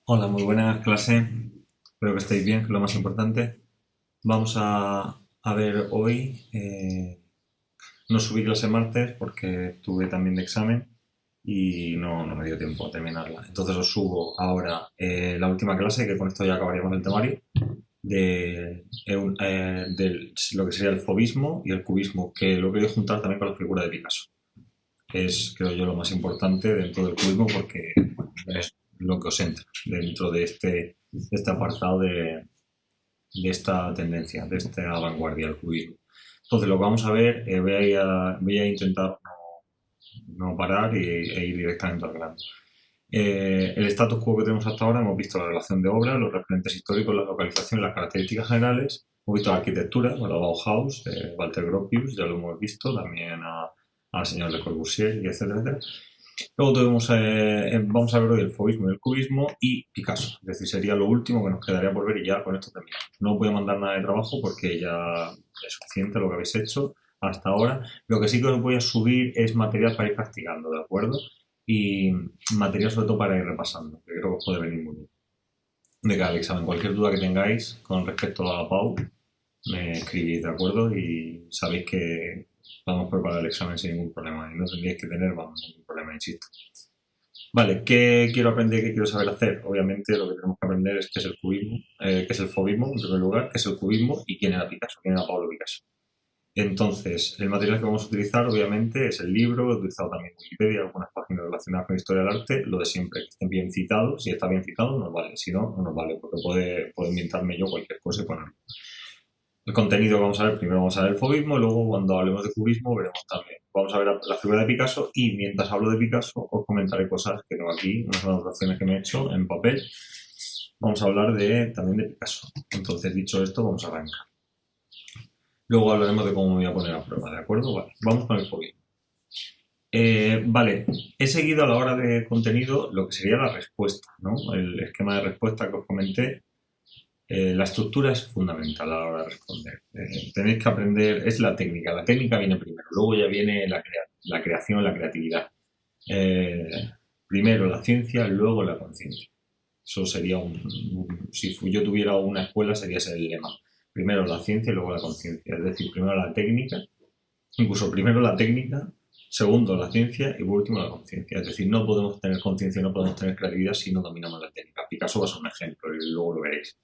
Hola, muy buenas clase. Espero que estéis bien, que es lo más importante. Vamos a ver hoy. No subí clase martes porque tuve también de examen y no me dio tiempo a terminarla. Entonces os subo ahora la última clase, que con esto ya acabaríamos el temario, de lo que sería el fobismo y el cubismo, que lo quería juntar también con la figura de Picasso. Es, creo yo, lo más importante dentro del cubismo porque bueno, es lo que os entra dentro de este apartado de esta tendencia, de esta vanguardia del cubismo. Entonces, lo que vamos a ver, voy a intentar no parar e ir directamente al grano. El status quo que tenemos hasta ahora, hemos visto la relación de obra, los referentes históricos, la localización y las características generales. Hemos visto la arquitectura, la Bauhaus, Walter Gropius, ya lo hemos visto, también al señor Le Corbusier, y etcétera, etcétera. Luego vamos a ver hoy el fauvismo y el cubismo y Picasso. Es decir, sería lo último que nos quedaría por ver y ya con esto terminamos. No os voy a mandar nada de trabajo porque ya es suficiente lo que habéis hecho hasta ahora. Lo que sí que os voy a subir es material para ir practicando, ¿de acuerdo? Y material sobre todo para ir repasando, que creo que os puede venir muy bien. De cada examen, cualquier duda que tengáis con respecto a Pau, me escribís, ¿de acuerdo? Y sabéis que vamos a preparar el examen sin ningún problema y no tendríais que tener, vamos, ningún problema, insisto. Vale, ¿qué quiero aprender, qué quiero saber hacer? Obviamente lo que tenemos que aprender es qué es el cubismo, qué es el fauvismo, en primer lugar, qué es el cubismo y quién era Picasso, quién era Pablo Picasso. Entonces, el material que vamos a utilizar, obviamente, es el libro, he utilizado también Wikipedia, algunas páginas relacionadas con la historia del arte, lo de siempre, que estén bien citados, si está bien citado nos vale, si no, no nos vale, porque puedo inventarme yo cualquier cosa y ponerlo. El contenido que vamos a ver, primero vamos a ver el fauvismo, y luego cuando hablemos de cubismo veremos también. Vamos a ver la figura de Picasso y mientras hablo de Picasso os comentaré cosas que tengo aquí, unas anotaciones que me he hecho en papel. Vamos a hablar también de Picasso. Entonces, dicho esto, vamos a arrancar. Luego hablaremos de cómo me voy a poner a prueba, ¿de acuerdo? Vale, vamos con el fauvismo. Vale, he seguido a la hora de contenido lo que sería la respuesta, ¿no? El esquema de respuesta que os comenté. La estructura es fundamental a la hora de responder. Tenéis que aprender, es la técnica viene primero, luego ya viene la creación, la creatividad. Eh, Primero la ciencia, luego la conciencia. Eso sería si yo tuviera una escuela sería ese el lema. Primero la ciencia y luego la conciencia. Es decir, primero la técnica, incluso primero la técnica, segundo la ciencia y por último la conciencia. Es decir, no podemos tener conciencia, no podemos tener creatividad si no dominamos la técnica. Picasso va a ser un ejemplo y luego lo veréis.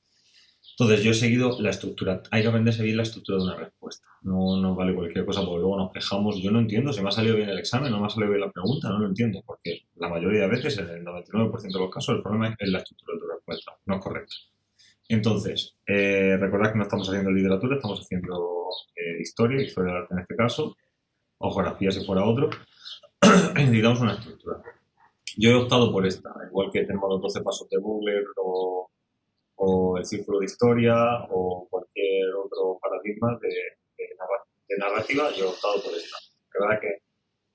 Entonces, yo he seguido la estructura. Hay que aprender a seguir la estructura de una respuesta. No vale cualquier cosa porque luego nos quejamos. Yo no entiendo si me ha salido bien el examen, no me ha salido bien la pregunta, no lo entiendo. Porque la mayoría de veces, en el 99% de los casos, el problema es la estructura de tu respuesta. No es correcta. Entonces, recordad que no estamos haciendo literatura, estamos haciendo historia del arte en este caso, o geografía si fuera otro. Necesitamos una estructura. Yo he optado por esta, igual que tenemos los 12 pasos de Google o el círculo de historia o cualquier otro paradigma de narrativa, yo he optado por esta. La verdad que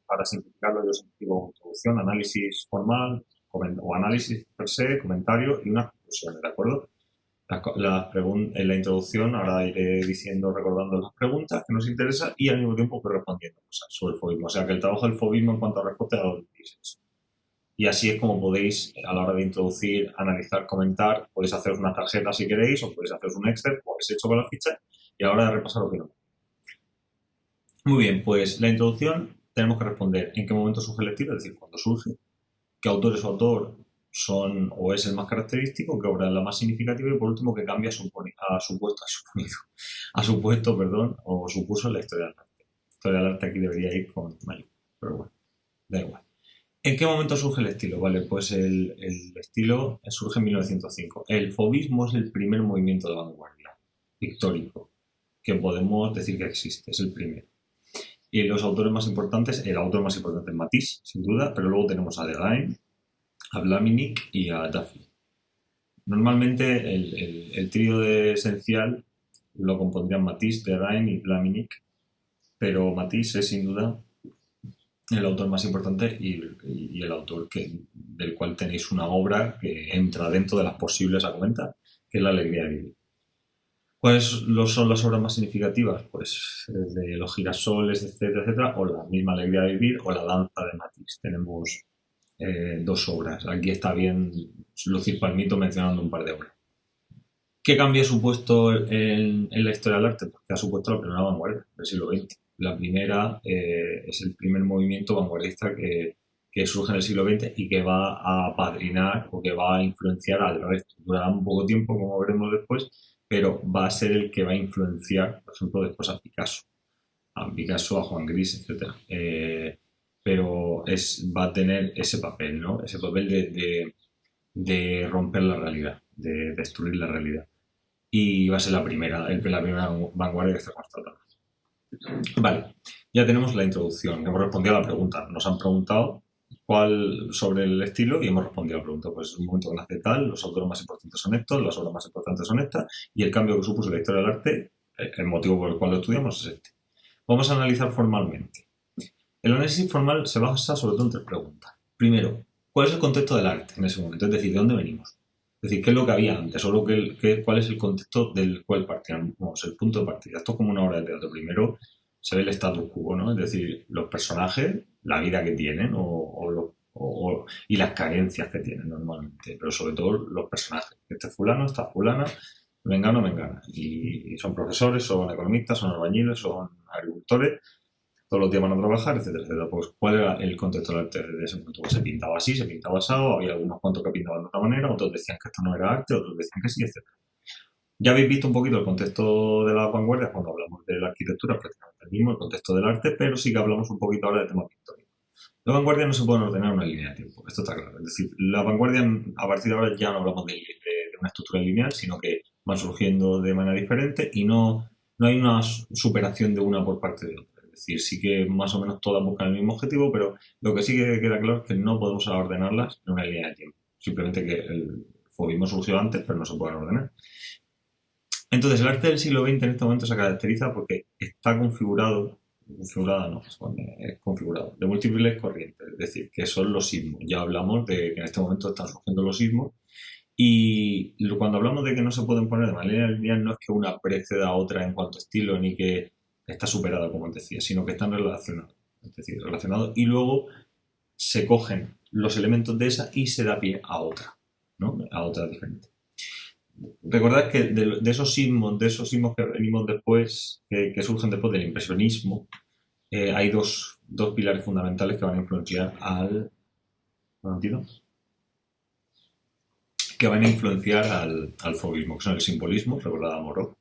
para simplificarlo yo simplifico introducción, análisis formal o análisis per se, comentario y unas conclusiones, ¿de acuerdo? En la introducción ahora iré diciendo, recordando las preguntas que nos interesan y al mismo tiempo pues respondiendo cosas sobre el fobismo. O sea que el trabajo del fobismo en cuanto a respuesta ya lo dices. Y así es como podéis, a la hora de introducir, analizar, comentar, podéis haceros una tarjeta si queréis, o podéis haceros un Excel, como habéis hecho con la ficha, y ahora repasar lo que no. Muy bien, pues la introducción tenemos que responder en qué momento surge el estilo, es decir, cuándo surge, qué autor es o autor son o es el más característico, qué obra es la más significativa y por último qué cambia a su puesto, perdón, o su curso en la historia del arte. La historia del arte aquí debería ir con mayor, pero bueno, da igual. ¿En qué momento surge el estilo? Vale, pues el estilo surge en 1905. El fauvismo es el primer movimiento de vanguardia pictórico que podemos decir que existe, es el primero. Y los autores más importantes, el autor más importante es Matisse, sin duda, pero luego tenemos a Derain, a Blaminic y a Duffy. Normalmente el trío de esencial lo compondrían Matisse, Derain y Blaminic, pero Matisse es sin duda el autor más importante y el autor del cual tenéis una obra que entra dentro de las posibles a comentar, que es La alegría de vivir. ¿Cuáles son las obras más significativas? Pues de Los girasoles, etcétera, etcétera, o La misma alegría de vivir o La danza de Matisse. Tenemos 2 obras. Aquí está bien lucir palmito mencionando un par de obras. ¿Qué cambio ha supuesto en la historia del arte? Pues que ha supuesto la primera vanguardia del siglo XX. La primera es el primer movimiento vanguardista que surge en el siglo XX y que va a apadrinar o que va a influenciar al resto. Durará un poco tiempo, como veremos después, pero va a ser el que va a influenciar, por ejemplo, después a Picasso, a Juan Gris, etc. Pero va a tener ese papel, ¿no? Ese papel de romper la realidad, de destruir la realidad. Y va a ser la primera vanguardia que está constatada. Vale, ya tenemos la introducción. Hemos respondido a la pregunta. Nos han preguntado cuál sobre el estilo y hemos respondido a la pregunta. Pues es un momento que nace tal, los autores más importantes son estos, las obras más importantes son estas y el cambio que supuso en la historia del arte, el motivo por el cual lo estudiamos es este. Vamos a analizar formalmente. El análisis formal se basa sobre todo en 3 preguntas. Primero, ¿cuál es el contexto del arte en ese momento? Es decir, ¿de dónde venimos? Es decir, ¿qué es lo que había antes? O cuál es el contexto del cual partíamos, el punto de partida. Esto es como una obra de teatro. Primero se ve el status quo, ¿no? Es decir, los personajes, la vida que tienen y las carencias que tienen normalmente. Pero sobre todo los personajes. Este fulano, esta fulana, vengano, vengana. Y son profesores, son economistas, son albañiles, son agricultores. Todos los días van a trabajar, etcétera, etcétera. Pues, ¿cuál era el contexto del arte desde ese momento? Pues se pintaba así, se pintaba asado, había algunos cuantos que pintaban de otra manera, otros decían que esto no era arte, otros decían que sí, etcétera. Ya habéis visto un poquito el contexto de las vanguardias cuando hablamos de la arquitectura, prácticamente el mismo, el contexto del arte, pero sí que hablamos un poquito ahora de temas pictóricos. Las vanguardias no se pueden ordenar en una línea de tiempo, esto está claro. Es decir, las vanguardias a partir de ahora ya no hablamos de una estructura lineal, sino que van surgiendo de manera diferente y no hay una superación de una por parte de otra. Es decir, sí que más o menos todas buscan el mismo objetivo, pero lo que sí que queda claro es que no podemos ordenarlas en una línea de tiempo. Simplemente que el fauvismo surgió antes, pero no se pueden ordenar. Entonces, el arte del siglo XX en este momento se caracteriza porque está configurado de múltiples corrientes, es decir, que son los sismos. Ya hablamos de que en este momento están surgiendo los sismos y cuando hablamos de que no se pueden poner de manera lineal no es que una preceda a otra en cuanto a estilo ni que está superada, como os decía, sino que están relacionados. Es decir, relacionados y luego se cogen los elementos de esa y se da pie a otra, ¿no? A otra diferente. Recordad que de esos sismos que venimos después, que surgen después del impresionismo, hay dos pilares fundamentales que van a influenciar al fauvismo, que son el simbolismo, recordad a Moreau.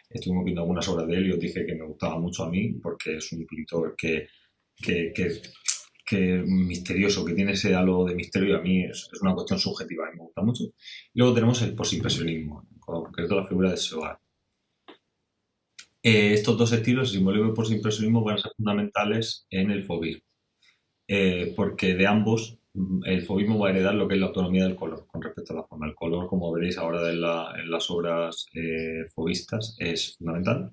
Estuvimos viendo algunas obras de él y os dije que me gustaba mucho a mí porque es un pintor que misterioso, que tiene ese halo de misterio y a mí es una cuestión subjetiva y me gusta mucho. Y luego tenemos el postimpresionismo, en concreto la figura de Seurat. Estos dos estilos, el simbolismo y el postimpresionismo, van a ser fundamentales en el fauvismo, porque de ambos el fauvismo va a heredar lo que es la autonomía del color con respecto a la forma. El color, como veréis ahora en las obras fauvistas, es fundamental.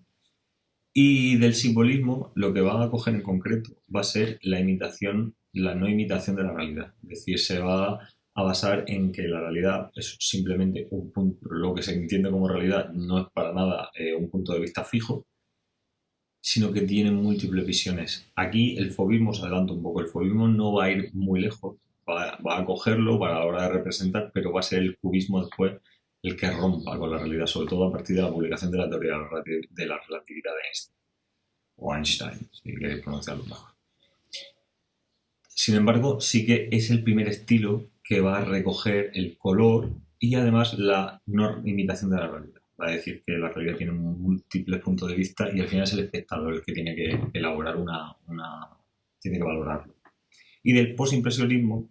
Y del simbolismo, lo que va a coger en concreto va a ser la no imitación de la realidad. Es decir, se va a basar en que la realidad es simplemente un punto, lo que se entiende como realidad no es para nada un punto de vista fijo, sino que tiene múltiples visiones. Aquí el fauvismo, os adelanto un poco, el fauvismo no va a ir muy lejos, va a cogerlo para la hora de representar, pero va a ser el cubismo después el que rompa con la realidad, sobre todo a partir de la publicación de la teoría de la relatividad de Einstein, o Einstein, si queréis pronunciarlo mejor. Sin embargo, sí que es el primer estilo que va a recoger el color y además la no imitación de la realidad. Va a decir que la realidad tiene múltiples puntos de vista y al final es el espectador el que tiene que elaborar tiene que valorarlo. Y del postimpresionismo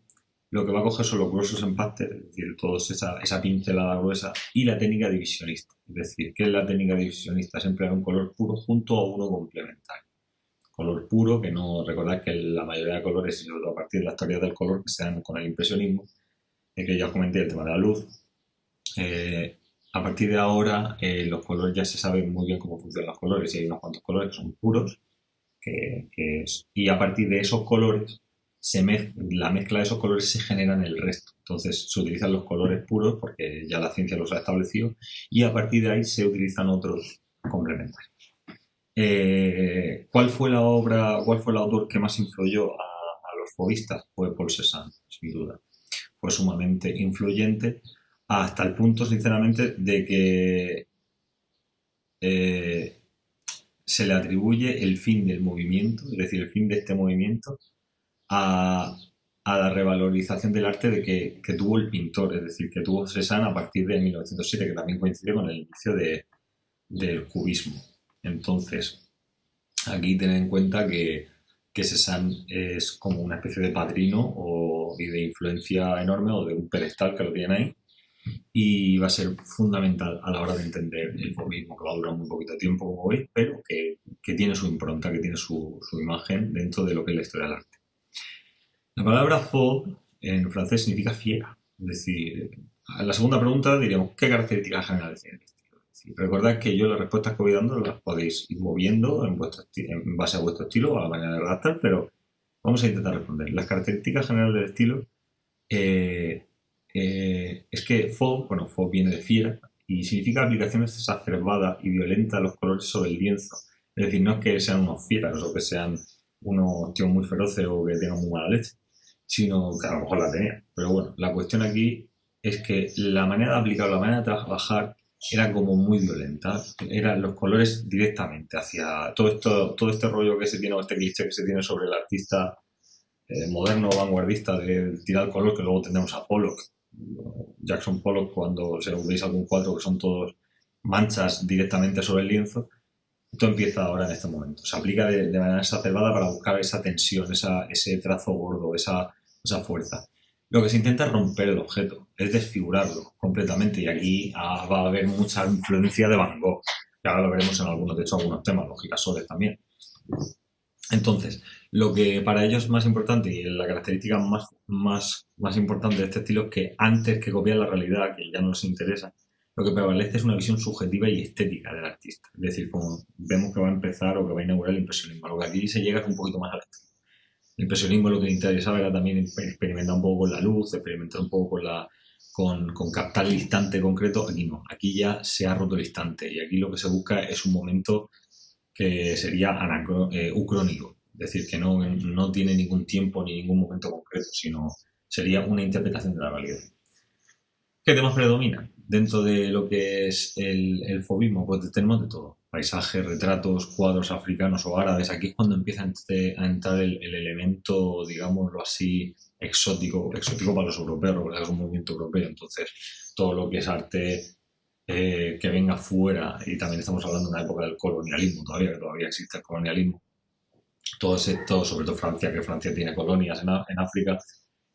lo que va a coger son los gruesos empastes, es decir, toda esa pincelada gruesa y la técnica divisionista. Es decir, ¿qué es la técnica divisionista? Es emplear un color puro junto a uno complementario. Color puro, que no recordad que la mayoría de colores, y sobre todo a partir de las teorías del color que se dan con el impresionismo, que ya os comenté el tema de la luz, a partir de ahora los colores ya se sabe muy bien cómo funcionan los colores y hay unos cuantos colores que son puros y a partir de esos colores la mezcla de esos colores se genera en el resto. Entonces se utilizan los colores puros porque ya la ciencia los ha establecido y a partir de ahí se utilizan otros complementarios. ¿Cuál fue el autor que más influyó a los fauvistas? Fue Paul Cézanne, sin duda. Fue sumamente influyente hasta el punto, sinceramente, de que se le atribuye el fin del movimiento, es decir, el fin de este movimiento, a la revalorización del arte que tuvo el pintor, es decir, que tuvo Cézanne a partir de 1907, que también coincide con el inicio del cubismo. Entonces, aquí tened en cuenta que Cézanne es como una especie de padrino y de influencia enorme, o de un pedestal que lo tiene ahí, y va a ser fundamental a la hora de entender el fauvismo, que va a durar muy poquito tiempo, como veis, pero que tiene su impronta, que tiene su imagen dentro de lo que es la historia del arte. La palabra fauve en francés significa fiera. Es decir, a la segunda pregunta diríamos, ¿qué características generales tiene el estilo? Es decir, recordad que yo las respuestas que voy dando las podéis ir moviendo en base a vuestro estilo, a la manera de redactar, pero vamos a intentar responder. Las características generales del estilo es que fauve viene de fiera y significa aplicaciones exacerbadas y violentas a los colores sobre el lienzo. Es decir, no es que sean unos fieras o que sean unos tíos muy feroces o que tengan muy mala leche, sino que a lo mejor la tenía. Pero bueno, la cuestión aquí es que la manera de aplicar, la manera de trabajar era como muy violenta. Eran los colores directamente hacia todo este rollo que se tiene, o este cliché que se tiene sobre el artista moderno o vanguardista de tirar el color, que luego tenemos a Pollock, Jackson Pollock, cuando se veis algún cuadro que son todos manchas directamente sobre el lienzo. Esto empieza ahora en este momento. Se aplica de manera exacerbada para buscar esa tensión, ese trazo gordo, esa fuerza. Lo que se intenta es romper el objeto, es desfigurarlo completamente. Y aquí va a haber mucha influencia de Van Gogh, que ahora lo veremos en algunos temas, los girasoles también. Entonces, lo que para ellos es más importante y la característica más importante de este estilo es que antes que copiar la realidad, que ya no les interesa, lo que prevalece es una visión subjetiva y estética del artista. Es decir, como vemos que va a empezar o que va a inaugurar el impresionismo. Lo que aquí se llega es un poquito más al extremo. El impresionismo lo que interesaba era también experimentar un poco con la luz, experimentar un poco con captar el instante concreto. Aquí no, aquí ya se ha roto el instante y aquí lo que se busca es un momento que sería ucrónico. Es decir, que no tiene ningún tiempo ni ningún momento concreto, sino sería una interpretación de la realidad. ¿Qué temas predominan dentro de lo que es el fauvismo? Pues tenemos de todo. Paisajes, retratos, cuadros africanos o árabes. Aquí es cuando empieza a entrar el elemento, digámoslo así, exótico para los europeos, porque es un movimiento europeo. Entonces, todo lo que es arte que venga fuera, y también estamos hablando de una época del colonialismo todavía, que todavía existe el colonialismo. Todo sobre todo Francia, que Francia tiene colonias en África,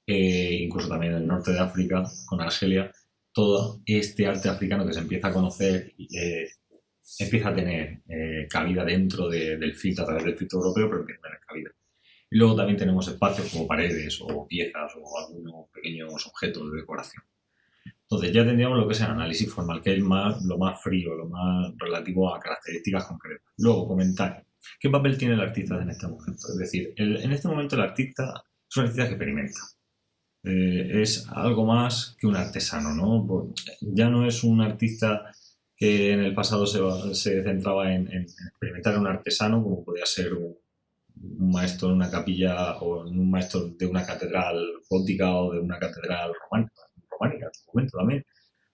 incluso también en el norte de África, con Argelia. Todo este arte africano que se empieza a conocer empieza a tener cabida dentro del filtro, a través del filtro europeo, pero empieza a tener cabida. Y luego también tenemos espacios como paredes o piezas o algunos pequeños objetos de decoración. Entonces ya tendríamos lo que es el análisis formal, que es lo más frío, lo más relativo a características concretas. Luego, comentario. ¿Qué papel tiene el artista en este momento? Es decir, en este momento el artista es un artista que experimenta. Es algo más que un artesano, ¿no? Pues ya no es un artista que en el pasado se centraba en experimentar un artesano, como podía ser un maestro en una capilla o un maestro de una catedral gótica o de una catedral románica en su momento también,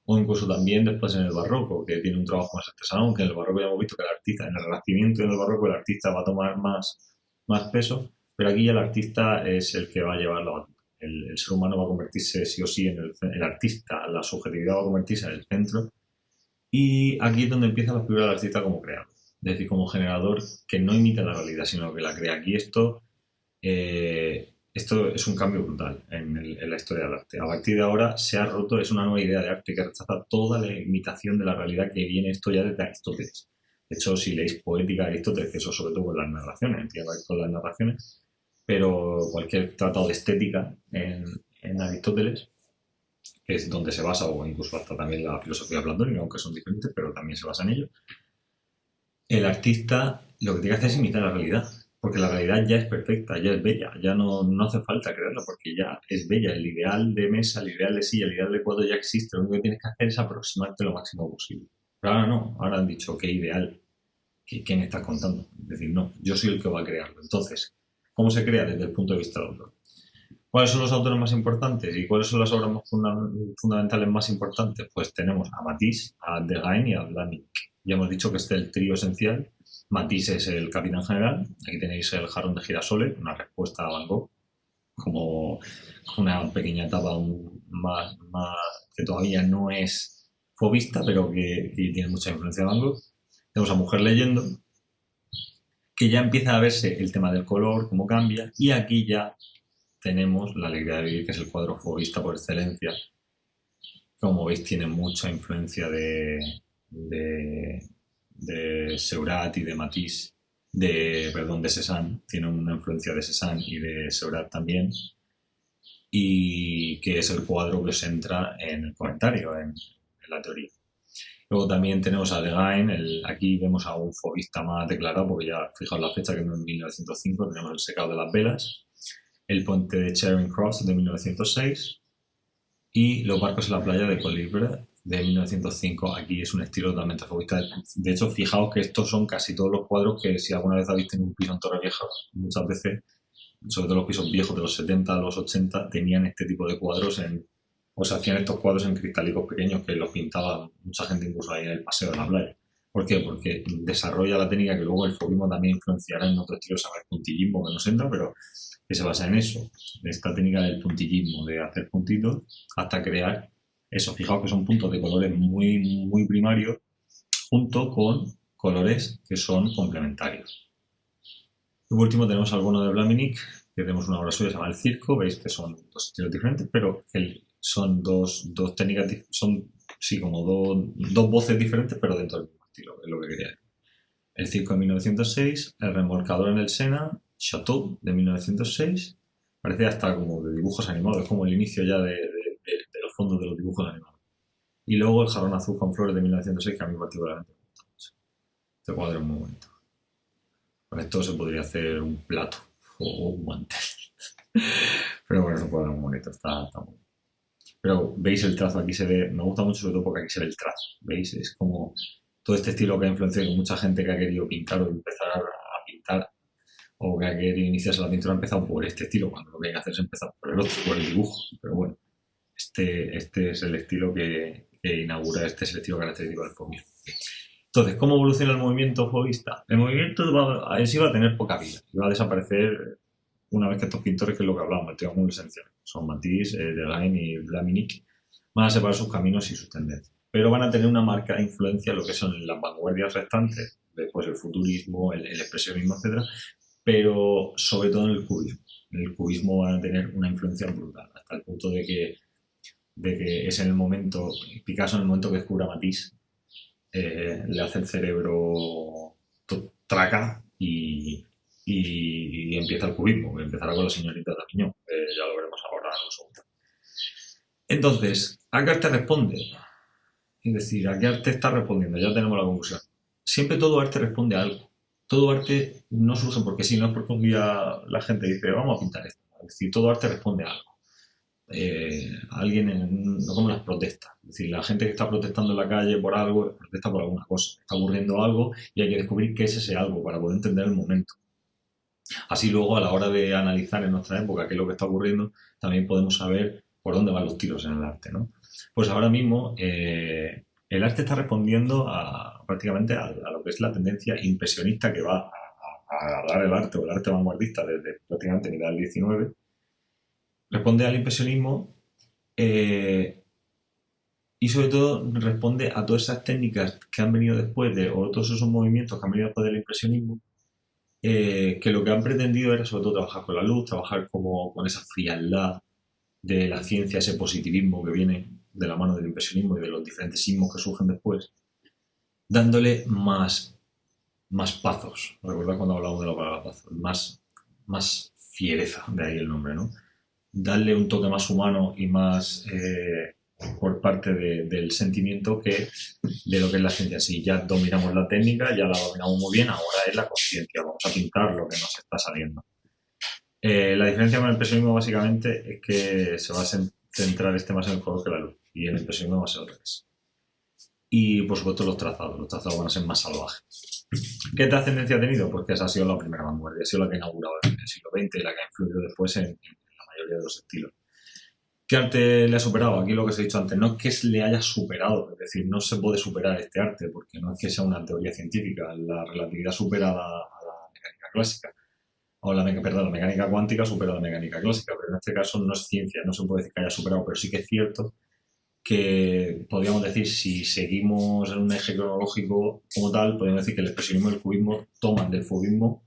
o incluso también después en el barroco, que tiene un trabajo más artesanal, aunque en el barroco ya hemos visto que el artista, en el Renacimiento y en el barroco el artista va a tomar más peso, pero aquí ya el artista es el que va a llevarlo a el ser humano va a convertirse sí o sí en el artista, la subjetividad va a convertirse en el centro, y aquí es donde empieza la figura del artista como creador, es decir, como generador que no imita la realidad, sino que la crea. Aquí esto es un cambio brutal en la historia del arte. A partir de ahora se ha roto, es una nueva idea de arte que rechaza toda la imitación de la realidad, que viene esto ya desde Aristóteles. De hecho, si leéis Poética de Aristóteles, que eso sobre todo con las narraciones, tiene que ver con las narraciones, pero cualquier tratado de estética en Aristóteles, que es donde se basa, o incluso hasta también la filosofía platónica, aunque son diferentes, pero también se basa en ello, el artista lo que tiene que hacer es imitar la realidad, porque la realidad ya es perfecta, ya es bella, ya no hace falta creerla, porque ya es bella. El ideal de mesa, el ideal de silla, el ideal de cuadro ya existe, lo único que tienes que hacer es aproximarte lo máximo posible. Pero ahora no, ahora han dicho, ¿qué ideal? ¿Qué me estás contando? Es decir, no, yo soy el que va a crearlo. Entonces, ¿cómo se crea desde el punto de vista del autor? ¿Cuáles son los autores más importantes y cuáles son las obras más fundamentales más importantes? Pues tenemos a Matisse, a Degain y a Vlaminck. Ya hemos dicho que este es el trío esencial. Matisse es el capitán general. Aquí tenéis el jarrón de girasoles, una respuesta a Van Gogh, como una pequeña etapa más que todavía no es fobista, pero que tiene mucha influencia de Van Gogh. Tenemos a Mujer leyendo, que ya empieza a verse el tema del color, cómo cambia, y aquí ya tenemos La alegría de vivir, que es el cuadro fauvista por excelencia. Como veis, tiene mucha influencia de Seurat y de Matisse, de Cézanne, tiene una influencia de Cézanne y de Seurat también, y que es el cuadro que se centra en el comentario, en la teoría. Luego también tenemos a Degain, aquí vemos a un fauvista más declarado, porque ya fijaos la fecha, que es en 1905, tenemos El secado de las velas, El puente de Charing Cross de 1906 y Los barcos en la playa de Colibra de 1905. Aquí es un estilo totalmente fauvista. De hecho, fijaos que estos son casi todos los cuadros que, si alguna vez habéis tenido un piso en Torrevieja, muchas veces, sobre todo los pisos viejos de los 70 a los 80, tenían este tipo de cuadros o se hacían estos cuadros en cristálicos pequeños que los pintaba mucha gente incluso ahí en el paseo de la playa. ¿Por qué? Porque desarrolla la técnica que luego el fauvismo también influenciará en otros estilos, el puntillismo, que nos entra, pero que se basa en eso, en esta técnica del puntillismo, de hacer puntitos hasta crear eso. Fijaos que son puntos de colores muy, muy primarios junto con colores que son complementarios. Y por último tenemos alguno de Vlaminck, que tenemos una obra suya, se llama El circo. Veis que son dos estilos diferentes, pero son dos técnicas, son sí, como dos voces diferentes, pero dentro del mismo estilo, es lo que quería decir. El circo de 1906, El remolcador en el Sena, Chateau de 1906, parece hasta como de dibujos animados, es como el inicio ya de los fondos de los dibujos animados. Y luego El jarrón azul con flores de 1906, que a mí particularmente me gusta mucho. Este cuadro es muy bonito. Con esto se podría hacer un plato o un mantel. Pero bueno, este cuadro es muy bonito, está muy bien. Pero veis el trazo, aquí se ve, me gusta mucho sobre todo porque aquí se ve el trazo, ¿veis? Es como todo este estilo que ha influenciado mucha gente que ha querido pintar o empezar a pintar, o que ha querido iniciarse la pintura, ha empezado por este estilo, cuando lo que hay que hacer es empezar por el otro, por el dibujo. Pero bueno, este es el estilo que inaugura, este es el estilo característico del fauvismo. Entonces, ¿cómo evoluciona el movimiento fauvista? El movimiento en sí va a tener poca vida, y va a desaparecer una vez que estos pintores, que es lo que hablábamos, el triángulo esencial, son Matisse, Degain y Vlaminck, van a separar sus caminos y sus tendencias. Pero van a tener una marcada influencia en lo que son las vanguardias restantes, después el futurismo, el expresionismo, etc. Pero sobre todo en el cubismo. En el cubismo van a tener una influencia brutal, hasta el punto de que es en el momento, Picasso en el momento que descubre a Matisse, le hace el cerebro traca y empieza el cubismo, que empezará con la señorita de Aviñón, ya lo veremos ahora en un segundo. Entonces, ¿a qué arte responde? Es decir, ¿a qué arte está respondiendo? Ya tenemos la conclusión. Siempre todo arte responde a algo. Todo arte no surge porque sí, no es porque un día la gente dice, vamos a pintar esto. Es decir, todo arte responde a algo. No como las protestas. Es decir, la gente que está protestando en la calle por algo, protesta por alguna cosa. Está ocurriendo algo y hay que descubrir qué es ese algo para poder entender el momento. Así luego, a la hora de analizar en nuestra época qué es lo que está ocurriendo, también podemos saber por dónde van los tiros en el arte, ¿no? Pues ahora mismo el arte está respondiendo prácticamente a lo que es la tendencia impresionista que va a dar el arte o el arte vanguardista desde prácticamente mitad del 19. Responde al impresionismo y sobre todo responde a todas esas técnicas que han venido después o todos esos movimientos que han venido después del impresionismo, que lo que han pretendido era sobre todo trabajar con la luz, trabajar con esa frialdad de la ciencia, ese positivismo que viene de la mano del impresionismo y de los diferentes sismos que surgen después, dándole más pazos. ¿Recuerda cuando hablamos de la palabra pazos? Más fiereza, de ahí el nombre, ¿no? Darle un toque más humano y más por parte del sentimiento que de lo que es la ciencia. Si ya dominamos la técnica, ya la dominamos muy bien, ahora es la conciencia, vamos a pintar lo que nos está saliendo. La diferencia con el impresionismo básicamente es que se va a centrar más en el color que la luz, y en el impresionismo va a ser al revés. Y por supuesto los trazados van a ser más salvajes. ¿Qué trascendencia ha tenido? Pues que esa ha sido la primera vanguardia, ha sido la que ha inaugurado el siglo XX y la que ha influido después en la mayoría de los estilos. ¿Qué arte le ha superado? Aquí lo que os he dicho antes, no es que le haya superado, es decir, no se puede superar este arte, porque no es que sea una teoría científica, la relatividad supera a la mecánica clásica, o la mecánica cuántica supera a la mecánica clásica, pero en este caso no es ciencia, no se puede decir que haya superado, pero sí que es cierto que podríamos decir, si seguimos en un eje cronológico como tal, podríamos decir que el expresionismo y el cubismo toman del fauvismo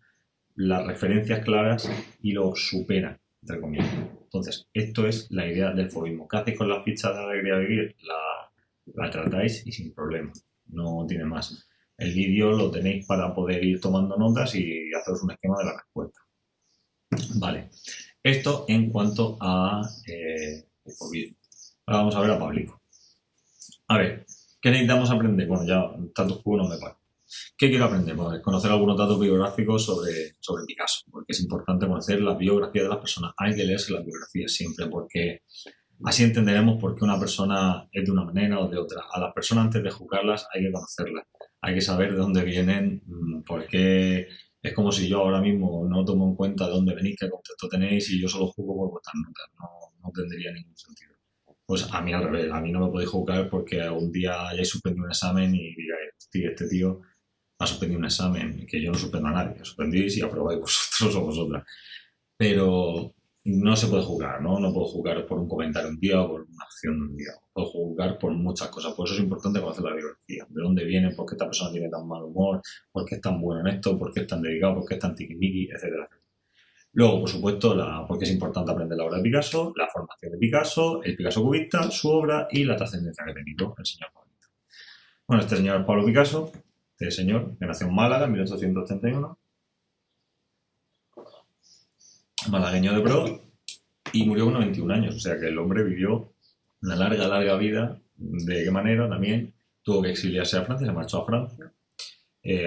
las referencias claras y lo superan, entre comillas. Entonces, esto es la idea del fauvismo. ¿Qué hacéis con la ficha de alegría de vivir? La tratáis y sin problema, no tiene más. El vídeo lo tenéis para poder ir tomando notas y haceros un esquema de la respuesta. Vale, esto en cuanto a el fauvismo. Ahora vamos a ver a Pablico. A ver, ¿qué necesitamos aprender? Bueno, ya tantos cubos no me pagan. ¿Qué quiero aprender? Pues conocer algunos datos biográficos sobre Picasso, porque es importante conocer la biografía de las personas. Hay que leerse las biografías siempre, porque así entenderemos por qué una persona es de una manera o de otra. A las personas, antes de juzgarlas, hay que conocerlas. Hay que saber de dónde vienen, porque es como si yo ahora mismo no tomo en cuenta de dónde venís, qué contexto tenéis, y yo solo juzgo por vuestras notas. No tendría ningún sentido. Pues a mí al revés, a mí no me podéis juzgar porque algún día hayáis suspendido un examen y digáis, este tío ha suspendido un examen, que yo no suspendo a nadie, suspendís y aprobáis vosotros o vosotras. Pero no se puede juzgar, ¿no? No puedo juzgar por un comentario un día o por una acción un día. Puedo juzgar por muchas cosas. Por eso es importante conocer la biografía. De dónde viene, por qué esta persona tiene tan mal humor, por qué es tan bueno en esto, por qué es tan dedicado, por qué es tan tiquismiqui, etcétera. Luego, por supuesto, porque es importante aprender la obra de Picasso, la formación de Picasso, el Picasso cubista, su obra y la trascendencia que ha tenido el señor Pablito. Bueno, este señor es Pablo Picasso, este señor que nació en Málaga en 1881, malagueño de pro, y murió con 91 años. O sea que el hombre vivió una larga vida. ¿De qué manera? También tuvo que exiliarse a Francia, se marchó a Francia,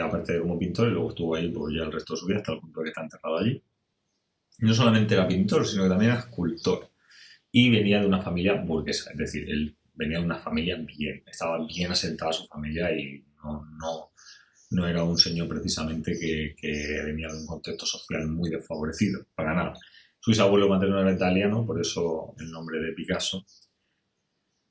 aparte de como pintor, y luego estuvo ahí por ya el resto de su vida hasta el punto de que está enterrado allí. No solamente era pintor, sino que también era escultor. Y venía de una familia burguesa, es decir, él venía de una familia estaba bien asentada su familia y no era un señor precisamente que venía de un contexto social muy desfavorecido, para nada. Su bisabuelo materno era italiano, por eso el nombre de Picasso.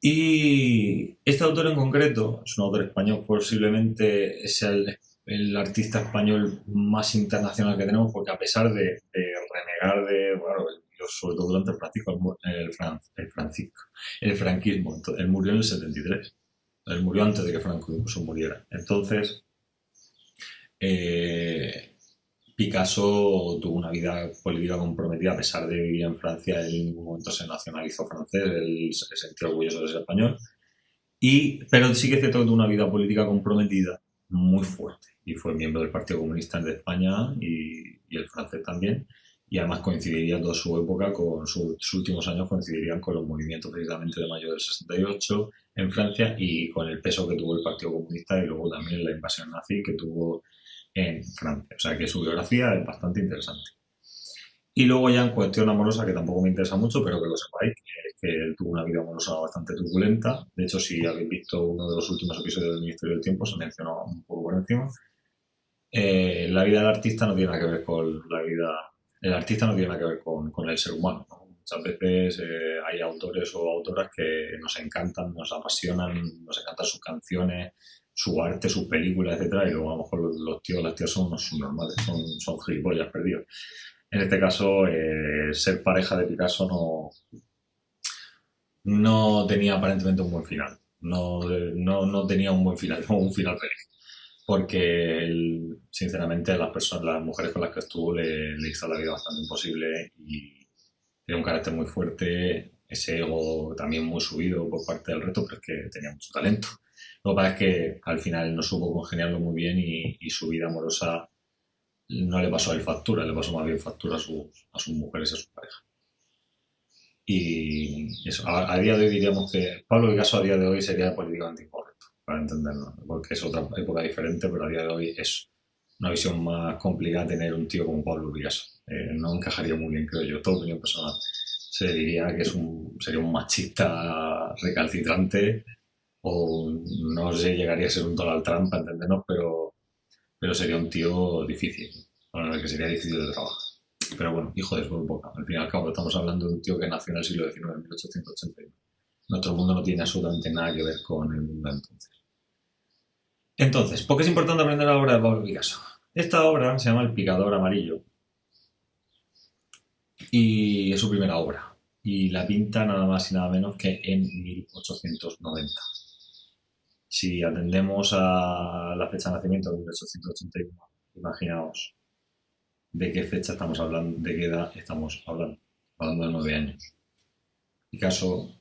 Y este autor en concreto, es un autor español, posiblemente es el artista español más internacional que tenemos, porque a pesar de renegar sobre todo durante el franquismo, él murió en el 73. Él murió antes de que Franco incluso muriera. Entonces, Picasso tuvo una vida política comprometida, a pesar de vivir en Francia, él en ningún momento se nacionalizó francés, él se sentía orgulloso de ser español. Pero sí que es cierto que tuvo una vida política comprometida muy fuerte y fue miembro del Partido Comunista de España y el francés también, y además coincidiría toda su época, con sus últimos años coincidirían con los movimientos precisamente de mayo del 68 en Francia y con el peso que tuvo el Partido Comunista y luego también la invasión nazi que tuvo en Francia. O sea que su biografía es bastante interesante. Y luego ya en cuestión amorosa, que tampoco me interesa mucho, pero que lo sepáis, que él tuvo una vida amorosa bastante turbulenta. De hecho, si habéis visto uno de los últimos episodios del Ministerio del Tiempo, se mencionó un poco por encima. La vida del artista no tiene nada que ver con la vida... El artista no tiene nada que ver con el ser humano, ¿no? Muchas veces hay autores o autoras que nos encantan, nos apasionan, nos encantan sus canciones, su arte, sus películas, etcétera, y luego a lo mejor los tíos o las tías son unos subnormales, son gilipollas perdidos. En este caso, ser pareja de Picasso no tenía aparentemente un buen final. No tenía un buen final, no un final feliz. Porque él, sinceramente, las mujeres con las que estuvo le hizo la vida bastante imposible y tenía un carácter muy fuerte, ese ego también muy subido por parte del resto, pero es que tenía mucho talento. Lo que pasa es que al final no supo congeniarlo muy bien y su vida amorosa no le pasó a él factura, le pasó más bien factura a sus mujeres y a sus parejas. Y eso, a día de hoy diríamos que Pablo Picasso a día de hoy sería políticamente incorrecto, para entenderlo, porque es otra época diferente, pero a día de hoy es una visión más complicada tener un tío como Pablo Picasso. No encajaría muy bien, creo yo, toda opinión personal. Se diría que sería un machista recalcitrante o no sé, llegaría a ser un Donald Trump, para entendernos, pero sería un tío difícil, con el que sería difícil de trabajar. Pero bueno, hijo de su época. Al fin y al cabo estamos hablando de un tío que nació en el siglo XIX, en 1881. Nuestro mundo no tiene absolutamente nada que ver con el mundo entonces. Entonces, ¿por qué es importante aprender la obra de Pablo Picasso? Esta obra se llama El picador amarillo y es su primera obra. Y la pinta nada más y nada menos que en 1890. Si atendemos a la fecha de nacimiento de 1881, imaginaos de qué fecha estamos hablando, de qué edad estamos hablando. Hablando de 9 años. Picasso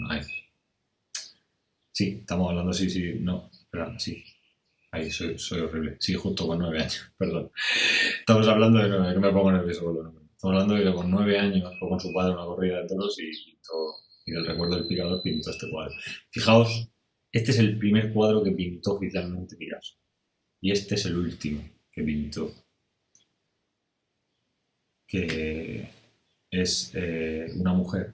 ay. Sí, estamos hablando, sí, no, espera, sí. Ay, soy horrible. Sí, justo con 9 años, perdón. Estamos hablando de 9, que me pongo nervioso con los números. Estamos hablando de que con 9 años fue con su padre una corrida de toros y del recuerdo del picador pintó este cuadro. Fijaos, este es el primer cuadro que pintó oficialmente Picasso. Y este es el último que pintó. Que es una mujer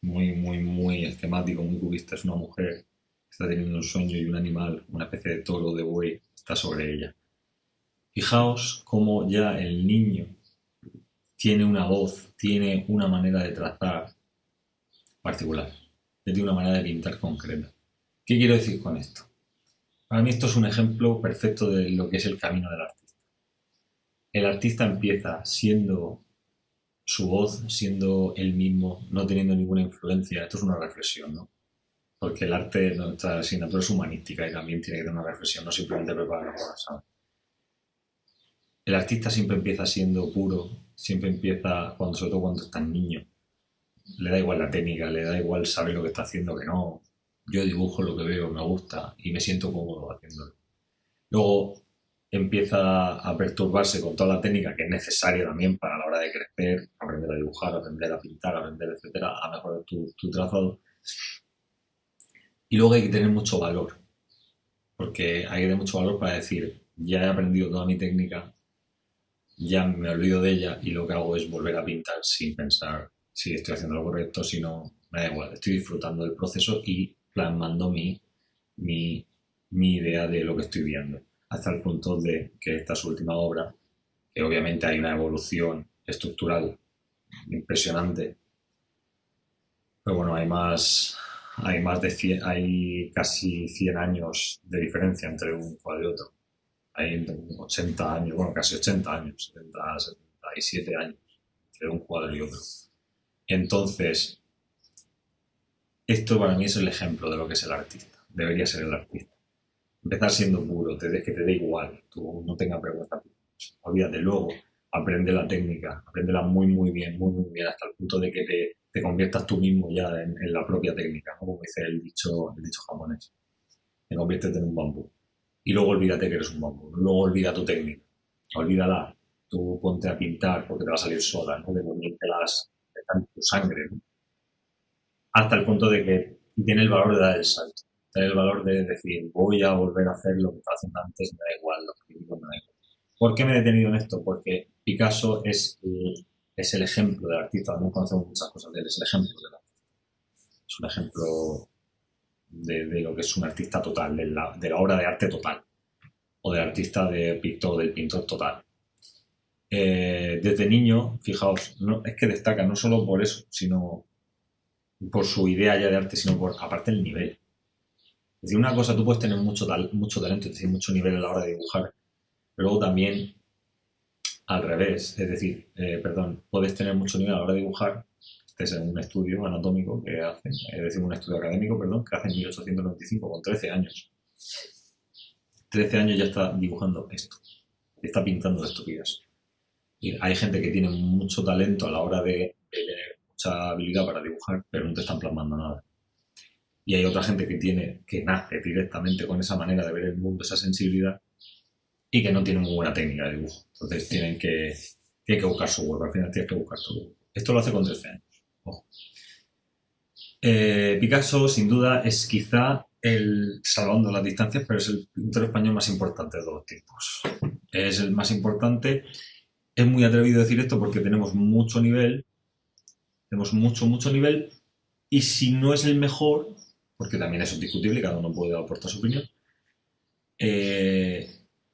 muy esquemático, muy cubista. Es una mujer que está teniendo un sueño y un animal, una especie de toro, de buey, está sobre ella. Fijaos cómo ya el niño tiene una voz, tiene una manera de trazar particular, tiene una manera de pintar concreta. ¿Qué quiero decir con esto? Para mí esto es un ejemplo perfecto de lo que es el camino del artista. El artista empieza siendo su voz, siendo él mismo, no teniendo ninguna influencia. Esto es una reflexión, ¿no? Porque el arte, nuestra asignatura es humanística y también tiene que tener una reflexión, no simplemente preparar cosas, ¿sabes? El artista siempre empieza siendo puro, siempre empieza, sobre todo cuando está niño. Le da igual la técnica, le da igual saber lo que está haciendo, que no. Yo dibujo lo que veo, me gusta y me siento cómodo haciéndolo. Luego empieza a perturbarse con toda la técnica que es necesaria también para la hora de crecer, aprender a dibujar, aprender a pintar, aprender, etcétera, a mejorar tu trazado. Y luego hay que tener mucho valor, porque hay que tener mucho valor para decir, ya he aprendido toda mi técnica, ya me olvido de ella y lo que hago es volver a pintar sin pensar si estoy haciendo lo correcto, si no, me da igual, estoy disfrutando del proceso y plasmando mi idea de lo que estoy viendo, hasta el punto de que esta es su última obra, que obviamente hay una evolución estructural impresionante, pero bueno, hay casi 100 años de diferencia entre un cuadro y otro. Hay 80 años, bueno, casi 80 años, 70, 77 años entre un cuadro y otro. Entonces, esto para mí es el ejemplo de lo que es el artista. Debería ser el artista. Empezar siendo puro, que te dé igual, tú no tengas vergüenza. Olvídate, luego aprende la técnica, apréndela muy bien, hasta el punto de que te conviertas tú mismo ya en la propia técnica, ¿no? Como dice el dicho japonés. Te conviertes en un bambú. Y luego olvídate que eres un bambú. Luego olvida tu técnica. Olvídala. Tú ponte a pintar porque te va a salir sola, ¿no? De movimientelas, está en tu sangre, ¿no? Hasta el punto de que tiene el valor de dar el salto. Tiene el valor de decir, voy a volver a hacer lo que estaba haciendo antes, me da igual, los críticos me da igual. ¿Por qué me he detenido en esto? Porque Picasso es el ejemplo del artista. No conocemos muchas cosas de él, es el ejemplo del artista. Es un ejemplo de lo que es un artista total, de la obra de arte total, o del artista del pintor total. Desde niño, fijaos, no, es que destaca no solo por eso, sino por su idea ya de arte, sino por, aparte, el nivel. Es decir, una cosa, tú puedes tener mucho talento, es decir, mucho nivel a la hora de dibujar, pero luego también al revés, es decir, puedes tener mucho nivel a la hora de dibujar. Este es un estudio anatómico que hacen, es decir, un estudio académico, que hace en 1895 con 13 años. 13 años ya está dibujando esto, está pintando esto, Picasso. Y hay gente que tiene mucho talento a la hora de tener mucha habilidad para dibujar, pero no te están plasmando nada. Y hay otra gente que nace directamente con esa manera de ver el mundo, esa sensibilidad, y que no tienen muy buena técnica de dibujo. Entonces tienen que buscar su hueco, al final tienes que buscar tu hueco. Esto lo hace con 13 años. Ojo. Picasso, sin duda, es quizá salvando las distancias, pero es el pintor español más importante de todos los tiempos. Es el más importante. Es muy atrevido decir esto porque tenemos mucho nivel, mucho nivel, y si no es el mejor, porque también eso es discutible, cada uno puede aportar su opinión,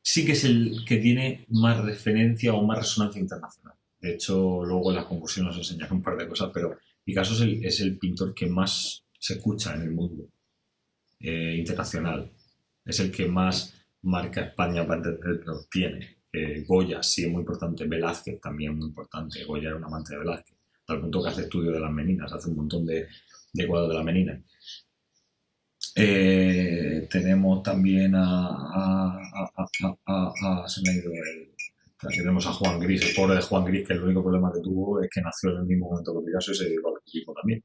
sí que es el que tiene más referencia o más resonancia internacional. De hecho, luego en las conclusiones nos enseñaré un par de cosas, pero Picasso es el pintor que más se escucha en el mundo internacional. Es el que más marca España para entenderlo tiene. Goya sí es muy importante, Velázquez también muy importante. Goya era un amante de Velázquez, al punto que hace estudio de las meninas, hace un montón de cuadros de las meninas. Tenemos también se me ha ido tenemos a Juan Gris, el pobre de Juan Gris, que el único problema que tuvo es que nació en el mismo momento que Picasso y se dedicó al cubismo también.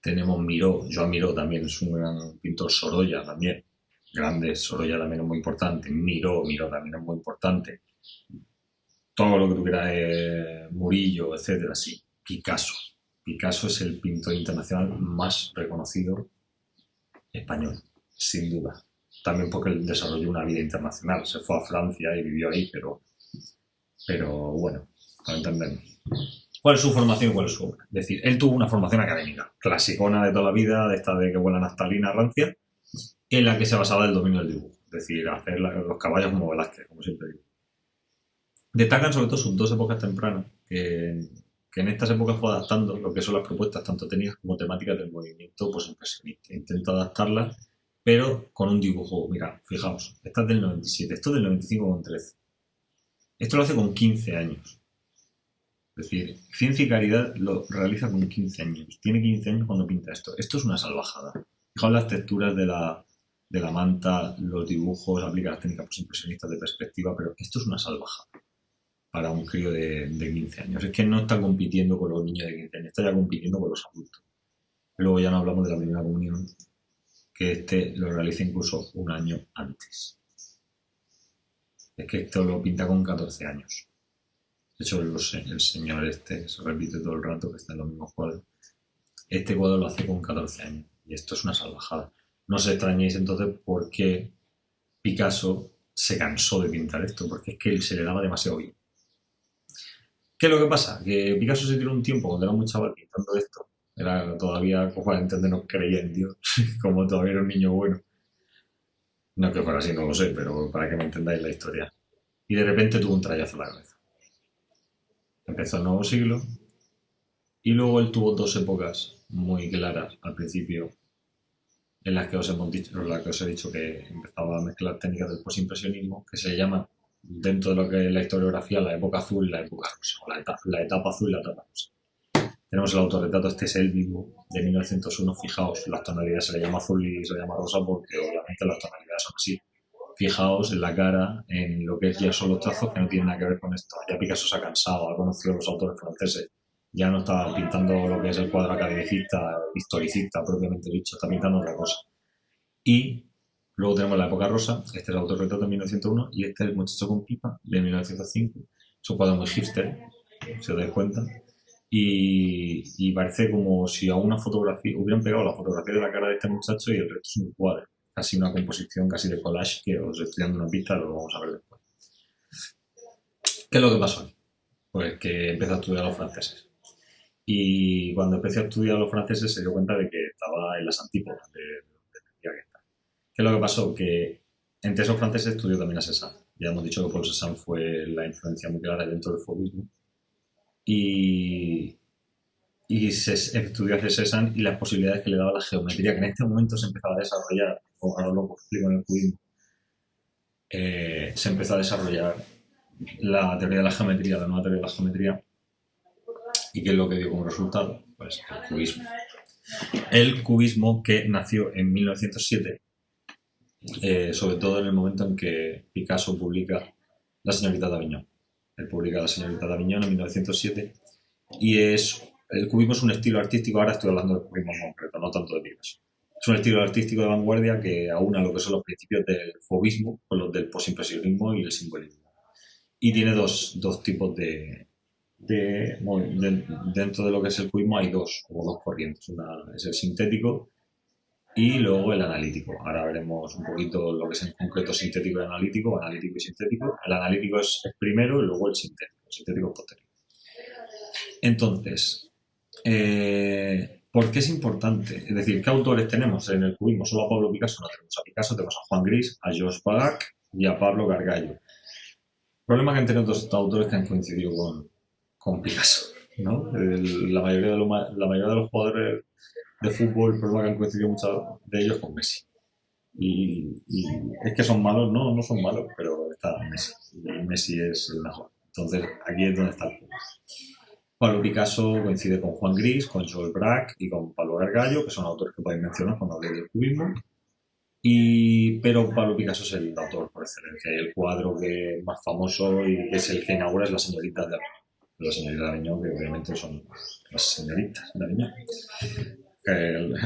Tenemos Miró, Joan Miró también es un gran pintor, Sorolla también, grande, Sorolla también es muy importante, Miró también es muy importante, todo lo que tú quieras, Murillo, etcétera, sí. Picasso es el pintor internacional más reconocido español, sin duda. También porque él desarrolló una vida internacional. Se fue a Francia y vivió ahí, pero bueno, para entendernos. ¿Cuál es su formación y cuál es su obra? Es decir, él tuvo una formación académica, clasicona de toda la vida, de esta de que huele a naftalina rancia, en la que se basaba el dominio del dibujo. Es decir, hacer los caballos como Velázquez, como siempre digo. Destacan sobre todo sus dos épocas tempranas, que en estas épocas fue adaptando lo que son las propuestas tanto técnicas como temáticas del movimiento pues impresionista. Intenta adaptarlas, pero con un dibujo. Mira, fijaos, esta es del 97, esto es del 95 con 13. Esto lo hace con 15 años. Es decir, Ciencia y Caridad lo realiza con 15 años. Tiene 15 años cuando pinta esto. Esto es una salvajada. Fijaos las texturas de la manta, los dibujos, aplica las técnicas pues, impresionistas de perspectiva, pero esto es una salvajada para un crío de 15 años. Es que no está compitiendo con los niños de 15 años, está ya compitiendo con los adultos. Luego ya no hablamos de la primera comunión, que este lo realiza incluso un año antes. Es que esto lo pinta con 14 años. De hecho, el señor este, se repite todo el rato, que está en los mismos cuadros. Este cuadro lo hace con 14 años. Y esto es una salvajada. No os extrañéis entonces por qué Picasso se cansó de pintar esto, porque es que él se le daba demasiado bien. ¿Qué es lo que pasa? Que Picasso se tiró un tiempo cuando era muy chaval pintando esto. Era todavía, como para entender, no creía en Dios, como todavía era un niño bueno. No que fuera así, no lo sé, pero para que me entendáis la historia. Y de repente tuvo un trayazo en la cabeza. Empezó el nuevo siglo y luego él tuvo dos épocas muy claras al principio en las que os he dicho que empezaba a mezclar técnicas del postimpresionismo, que se llama dentro de lo que es la historiografía la época azul y la época rosa, o la etapa azul y la etapa rosa. Tenemos el autorretrato, este es el mismo, de 1901, fijaos, las tonalidades se le llama azul y se le llama rosa porque obviamente las tonalidades son así. Fijaos en la cara, en lo que es ya son los trazos que no tienen nada que ver con esto. Ya Picasso se ha cansado, ha conocido a los autores franceses, ya no está pintando lo que es el cuadro academicista, historicista propiamente dicho, está pintando otra cosa. Y luego tenemos la época rosa, este es el autorretrato de 1901 y este es el muchacho con pipa de 1905. Es un cuadro muy hipster, si os dais cuenta. Y parece como si a una fotografía hubieran pegado la fotografía de la cara de este muchacho y el resto es un cuadro. Casi una composición, casi de collage, que os estoy dando una pista, lo vamos a ver después. ¿Qué es lo que pasó? Pues que empezó a estudiar a los franceses. Y cuando empecé a estudiar a los franceses se dio cuenta de que estaba en las antípodas de que está. ¿Qué es lo que pasó? Que entre esos franceses estudió también a Cézanne. Ya hemos dicho que Paul Cézanne fue la influencia muy clara dentro del fauvismo. Y se estudió a Cézanne y las posibilidades que le daba la geometría, que en este momento se empezaba a desarrollar, o ahora lo explico en el cubismo, se empezó a desarrollar la teoría de la geometría, la nueva teoría de la geometría. ¿Y qué es lo que dio como resultado? Pues el cubismo. El cubismo que nació en 1907, sobre todo en el momento en que Picasso publica La señorita d'Avignon. Él publica La señorita d'Avignon en 1907 y el cubismo es un estilo artístico, ahora estoy hablando del cubismo en concreto, no tanto de Picasso. Es un estilo artístico de vanguardia que aúna lo que son los principios del fauvismo con los del postimpresionismo y el simbolismo. Y tiene dos tipos dentro de lo que es el cubismo hay dos corrientes. Una es el sintético y luego el analítico. Ahora veremos un poquito lo que es en concreto sintético y analítico y sintético. El analítico es primero y luego el sintético. El sintético es posterior. Entonces, ¿por qué es importante? Es decir, ¿qué autores tenemos en el cubismo? Solo a Pablo Picasso no tenemos a Picasso, tenemos a Juan Gris, a Georges Braque, y a Pablo Gargallo. El problema que han tenido dos autores que han coincidido con Picasso, ¿no? La mayoría de los jugadores de fútbol, el problema que han coincidido muchos de ellos con Messi. Y es que son malos, no son malos, pero está Messi. Y Messi es el mejor. Entonces, aquí es donde está el punto. Pablo Picasso coincide con Juan Gris, con Joel Braque y con Pablo Gargallo, que son autores que podéis mencionar cuando habléis del cubismo. Pero Pablo Picasso es el autor por excelencia y el cuadro que más famoso y que es el que inaugura es La señorita de Aviñón. La señorita de Aviñón, que obviamente son las señoritas de Aviñón.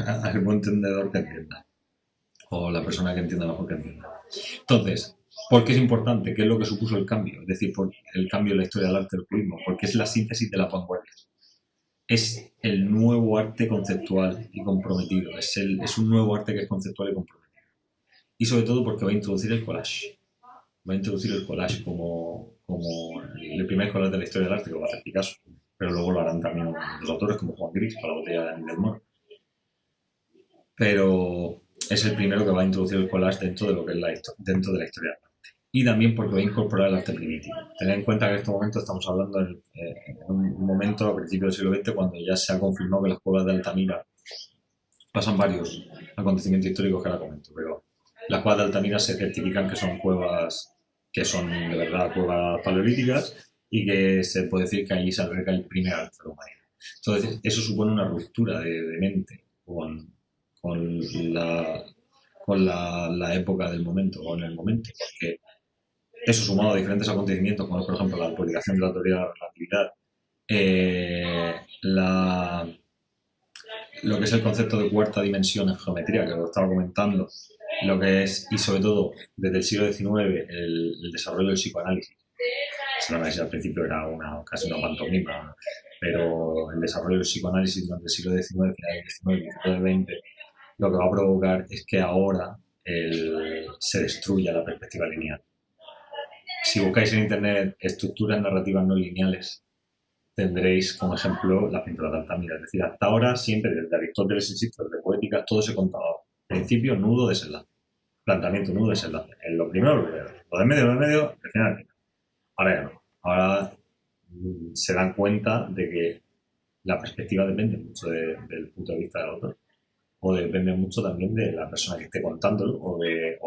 Al buen entendedor que entienda. O la persona que entienda mejor que entienda. Entonces, ¿por qué es importante? ¿Qué es lo que supuso el cambio? Es decir, por el cambio en la historia del arte del cubismo, porque es la síntesis de la vanguardia. Es el nuevo arte conceptual y comprometido. Es un nuevo arte que es conceptual y comprometido. Y sobre todo porque va a introducir el collage. Va a introducir el collage como el primer collage de la historia del arte, que lo va a hacer Picasso. Pero luego lo harán también los autores como Juan Gris para la botella de Annie del Moro. Pero es el primero que va a introducir el collage dentro de lo que es dentro de la historia del arte. Y también porque va a incorporar el arte primitivo. Tened en cuenta que en este momento estamos hablando en un momento a principios del siglo XX cuando ya se ha confirmado que las cuevas de Altamira pasan varios acontecimientos históricos que ahora comento, pero las cuevas de Altamira se certifican que son cuevas que son de verdad cuevas paleolíticas y que se puede decir que allí se alberga el primer arte de la humanidad. Entonces, eso supone una ruptura de mente con la época del momento, o en el momento, porque eso sumado a diferentes acontecimientos, como por ejemplo la publicación de la teoría de la relatividad, lo que es el concepto de cuarta dimensión en geometría, que lo estaba comentando, lo que es, y sobre todo desde el siglo XIX, el desarrollo del psicoanálisis. El psicoanálisis al principio era casi una pantomima, pero el desarrollo del psicoanálisis durante el siglo XIX, finales del XIX, principios del XX, lo que va a provocar es que ahora se destruya la perspectiva lineal. Si buscáis en internet estructuras narrativas no lineales, tendréis como ejemplo la pintura de Altamira. Es decir, hasta ahora, siempre desde Aristóteles, insisto, desde Poética, todo se contaba. Principio, nudo, desenlace. Planteamiento, nudo, desenlace. En lo primero, lo primero. Lo de medio, al final, al final. Ahora ya no. Ahora se dan cuenta de que la perspectiva depende mucho del punto de vista del autor. O depende mucho también de la persona que esté contándolo, o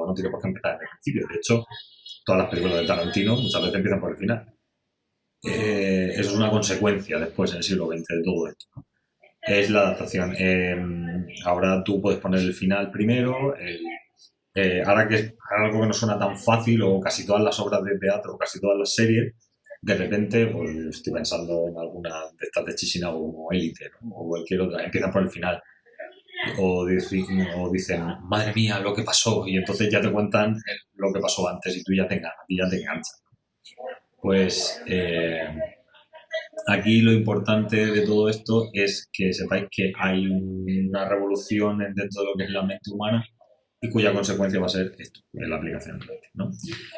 no tiene por qué empezar desde el principio. De hecho, todas las películas de Tarantino muchas veces empiezan por el final. Eso es una consecuencia después en el siglo XX de todo esto, ¿no? Es la adaptación. Ahora tú puedes poner el final primero, ahora que es algo que no suena tan fácil, o casi todas las obras de teatro, o casi todas las series, de repente, pues estoy pensando en alguna de estas de Chisinau como Élite, ¿no? O cualquier otra, empiezan por el final. O dicen, madre mía, lo que pasó, y entonces ya te cuentan lo que pasó antes y tú ya te enganchas. Pues aquí lo importante de todo esto es que sepáis que hay una revolución dentro de lo que es la mente humana y cuya consecuencia va a ser esto, la aplicación del arte, ¿no?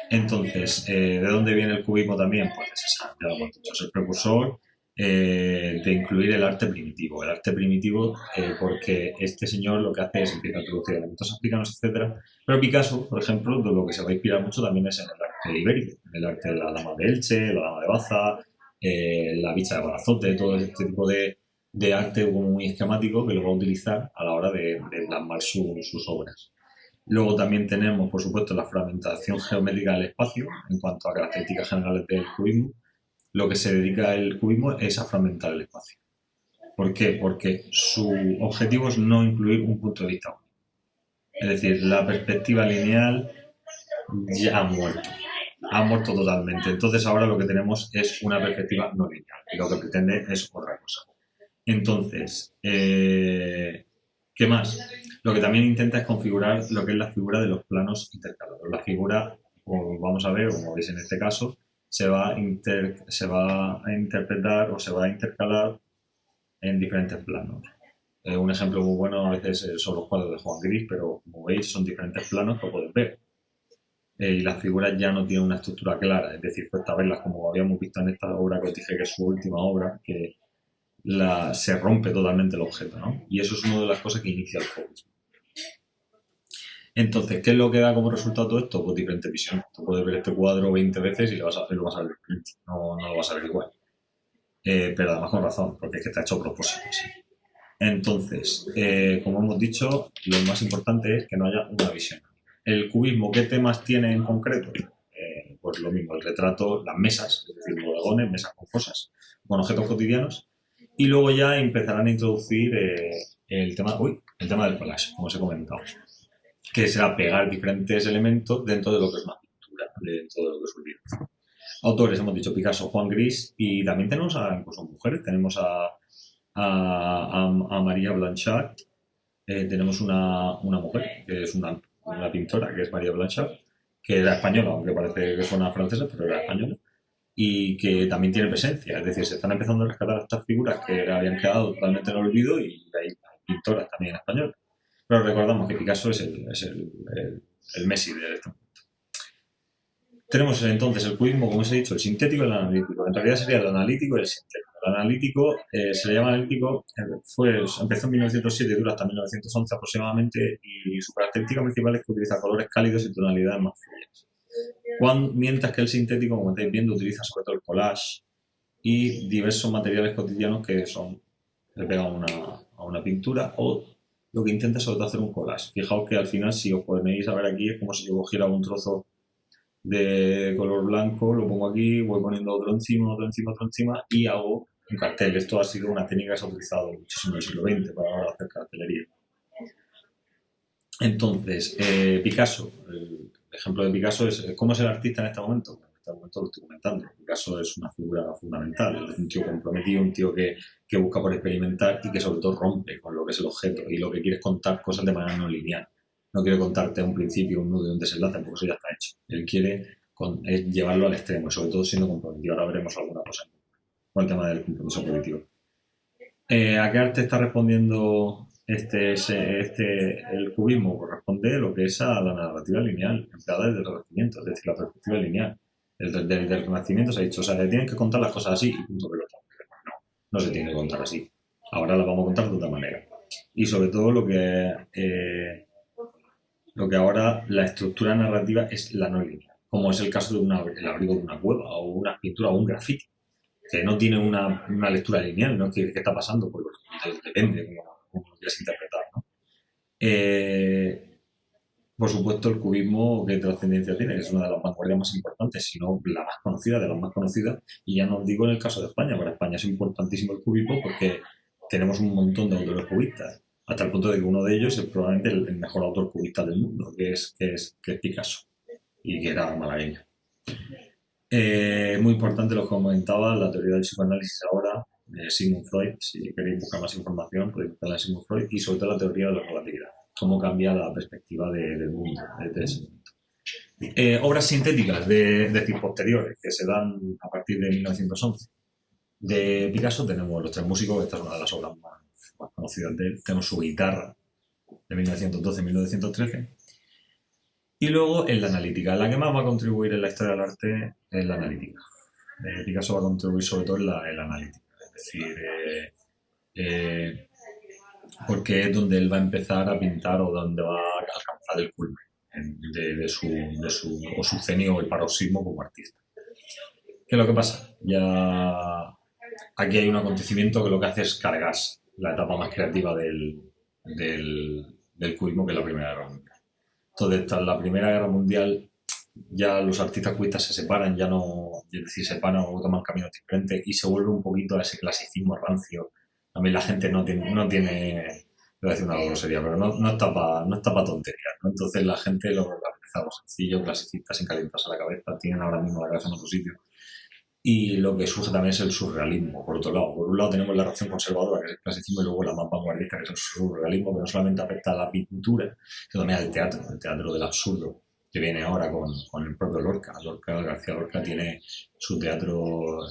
Entonces, ¿de dónde viene el cubismo también? Pues ya lo hemos dicho, es el precursor de incluir el arte primitivo. El arte primitivo, porque este señor lo que hace es empieza a introducir elementos africanos, etcétera. Pero Picasso, por ejemplo, de lo que se va a inspirar mucho también es en el arte ibérico, en el arte de la dama de Elche, la dama de Baza, la bicha de Barazote, todo este tipo de arte como muy esquemático que lo va a utilizar a la hora de plasmar sus obras. Luego también tenemos, por supuesto, la fragmentación geométrica del espacio en cuanto a características generales del cubismo. Lo que se dedica el cubismo es a fragmentar el espacio. ¿Por qué? Porque su objetivo es no incluir un punto de vista único. Es decir, la perspectiva lineal ya ha muerto. Ha muerto totalmente. Entonces ahora lo que tenemos es una perspectiva no lineal. Y lo que pretende es otra cosa. Entonces, ¿qué más? Lo que también intenta es configurar lo que es la figura de los planos intercalados. La figura, como vamos a ver, como veis en este caso, se va a interpretar o se va a intercalar en diferentes planos. Un ejemplo muy bueno a veces son los cuadros de Juan Gris, pero como veis son diferentes planos que podéis ver. Y las figuras ya no tienen una estructura clara, es decir, cuesta verlas como habíamos visto en esta obra que os dije que es su última obra, que se rompe totalmente el objeto, ¿no? Y eso es una de las cosas que inicia el fauvismo. Entonces, ¿qué es lo que da como resultado todo esto? Pues diferentes visiones. Tú puedes ver este cuadro 20 veces y lo vas a ver diferente. No lo vas a ver igual. Pero además con razón, porque es que está hecho a propósito. ¿Sí? Entonces, como hemos dicho, lo más importante es que no haya una visión. El cubismo, ¿qué temas tiene en concreto? Pues lo mismo, el retrato, las mesas, es decir, bodegones, mesas con cosas, con objetos cotidianos, y luego ya empezarán a introducir el tema del collage, como os he comentado, que será pegar diferentes elementos dentro de lo que es una pintura, dentro de lo que es un libro. Autores, hemos dicho Picasso, Juan Gris, y también tenemos incluso mujeres, tenemos a María Blanchard, tenemos una mujer, que es una pintora, que es María Blanchard, que era española, aunque parece que suena francesa, pero era española, y que también tiene presencia. Es decir, se están empezando a rescatar estas figuras que habían quedado totalmente en el olvido y hay pintoras también españolas. Pero recordamos que Picasso es el Messi de esto. Tenemos entonces el cubismo, como os he dicho, el sintético y el analítico. En realidad sería el analítico y el sintético. El analítico se le llama analítico, empezó en 1907 y dura hasta 1911 aproximadamente, y su característica principal es que utiliza colores cálidos y tonalidades más frías. Mientras que el sintético, como estáis viendo, utiliza sobre todo el collage y diversos materiales cotidianos que le pegan a una pintura, o lo que intenta sobre todo hacer un collage. Fijaos que al final, si os ponéis a ver aquí, es como si yo cogiera un trozo de color blanco, lo pongo aquí, voy poniendo otro encima, otro encima, otro encima y hago un cartel. Esto ha sido una técnica que se ha utilizado muchísimo en el siglo XX para hacer cartelería. Entonces, Picasso, el ejemplo de Picasso es ¿cómo es el artista en este momento? En este momento lo estoy comentando. Picasso es una figura fundamental, es un tío comprometido, un tío que busca por experimentar y que sobre todo rompe con lo que es el objeto y lo que quiere es contar cosas de manera no lineal. No quiere contarte un principio, un nudo y un desenlace, porque eso ya está hecho. Él quiere llevarlo al extremo, y sobre todo siendo comprometido. Ahora veremos alguna cosa con el tema del compromiso político. ¿A qué arte está respondiendo el cubismo? Pues responde lo que es a la narrativa lineal, empleada desde el Renacimiento, es decir, la perspectiva lineal. Desde el Renacimiento se ha dicho, o sea, le tienen que contar las cosas así y punto pelota. No se tiene que contar así. Ahora las vamos a contar de otra manera. Y sobre todo lo que ahora la estructura narrativa es la no lineal, como es el caso de el abrigo de una cueva o una pintura o un grafiti, que no tiene una lectura lineal, ¿no? ¿Qué está pasando? Pues depende cómo lo quieras interpretar, ¿no? Por supuesto, el cubismo, ¿qué trascendencia tiene? Es una de las vanguardias más importantes, si no la más conocida, de las más conocidas, y ya no os digo en el caso de España. Para España es importantísimo el cubismo porque tenemos un montón de autores cubistas, hasta el punto de que uno de ellos es probablemente el mejor autor cubista del mundo, que es Picasso, y que era malagueño. Muy importante lo que comentaba, la teoría del psicoanálisis ahora, de Sigmund Freud. Si queréis buscar más información, podéis buscar la Sigmund Freud, y sobre todo la teoría de la relatividad, cómo cambia la perspectiva del mundo desde ese momento. Obras sintéticas, es decir, posteriores, que se dan a partir de 1911. De Picasso tenemos Los Tres Músicos, esta es una de las obras más conocidas de él. Tenemos Su Guitarra, de 1912-1913. Y luego en la analítica. La que más va a contribuir en la historia del arte es la analítica. Picasso va a contribuir sobre todo en la analítica. Es decir, porque es donde él va a empezar a pintar o donde va a alcanzar el culmen de su cenio o el paroxismo como artista. ¿Qué es lo que pasa? Ya aquí hay un acontecimiento que lo que hace es cargar la etapa más creativa del cubismo, que es la Primera Guerra Mundial. Entonces, tras la Primera Guerra Mundial, ya los artistas cubistas se separan, ya no, es decir, se separan o toman caminos diferentes y se vuelve un poquito a ese clasicismo rancio. También la gente no tiene voy a decir una grosería, pero no está para tonterías, ¿no? Entonces la gente lo realiza algo sencillo, clasicista, sin calentarse la cabeza, tienen ahora mismo la cabeza en otro sitio. Y lo que surge también es el surrealismo, por otro lado. Por un lado tenemos la reacción conservadora, que es el clasicismo, y luego la más vanguardista, que es el surrealismo, que no solamente afecta a la pintura, sino también al teatro, el teatro del absurdo, que viene ahora con el propio Lorca. García Lorca tiene su teatro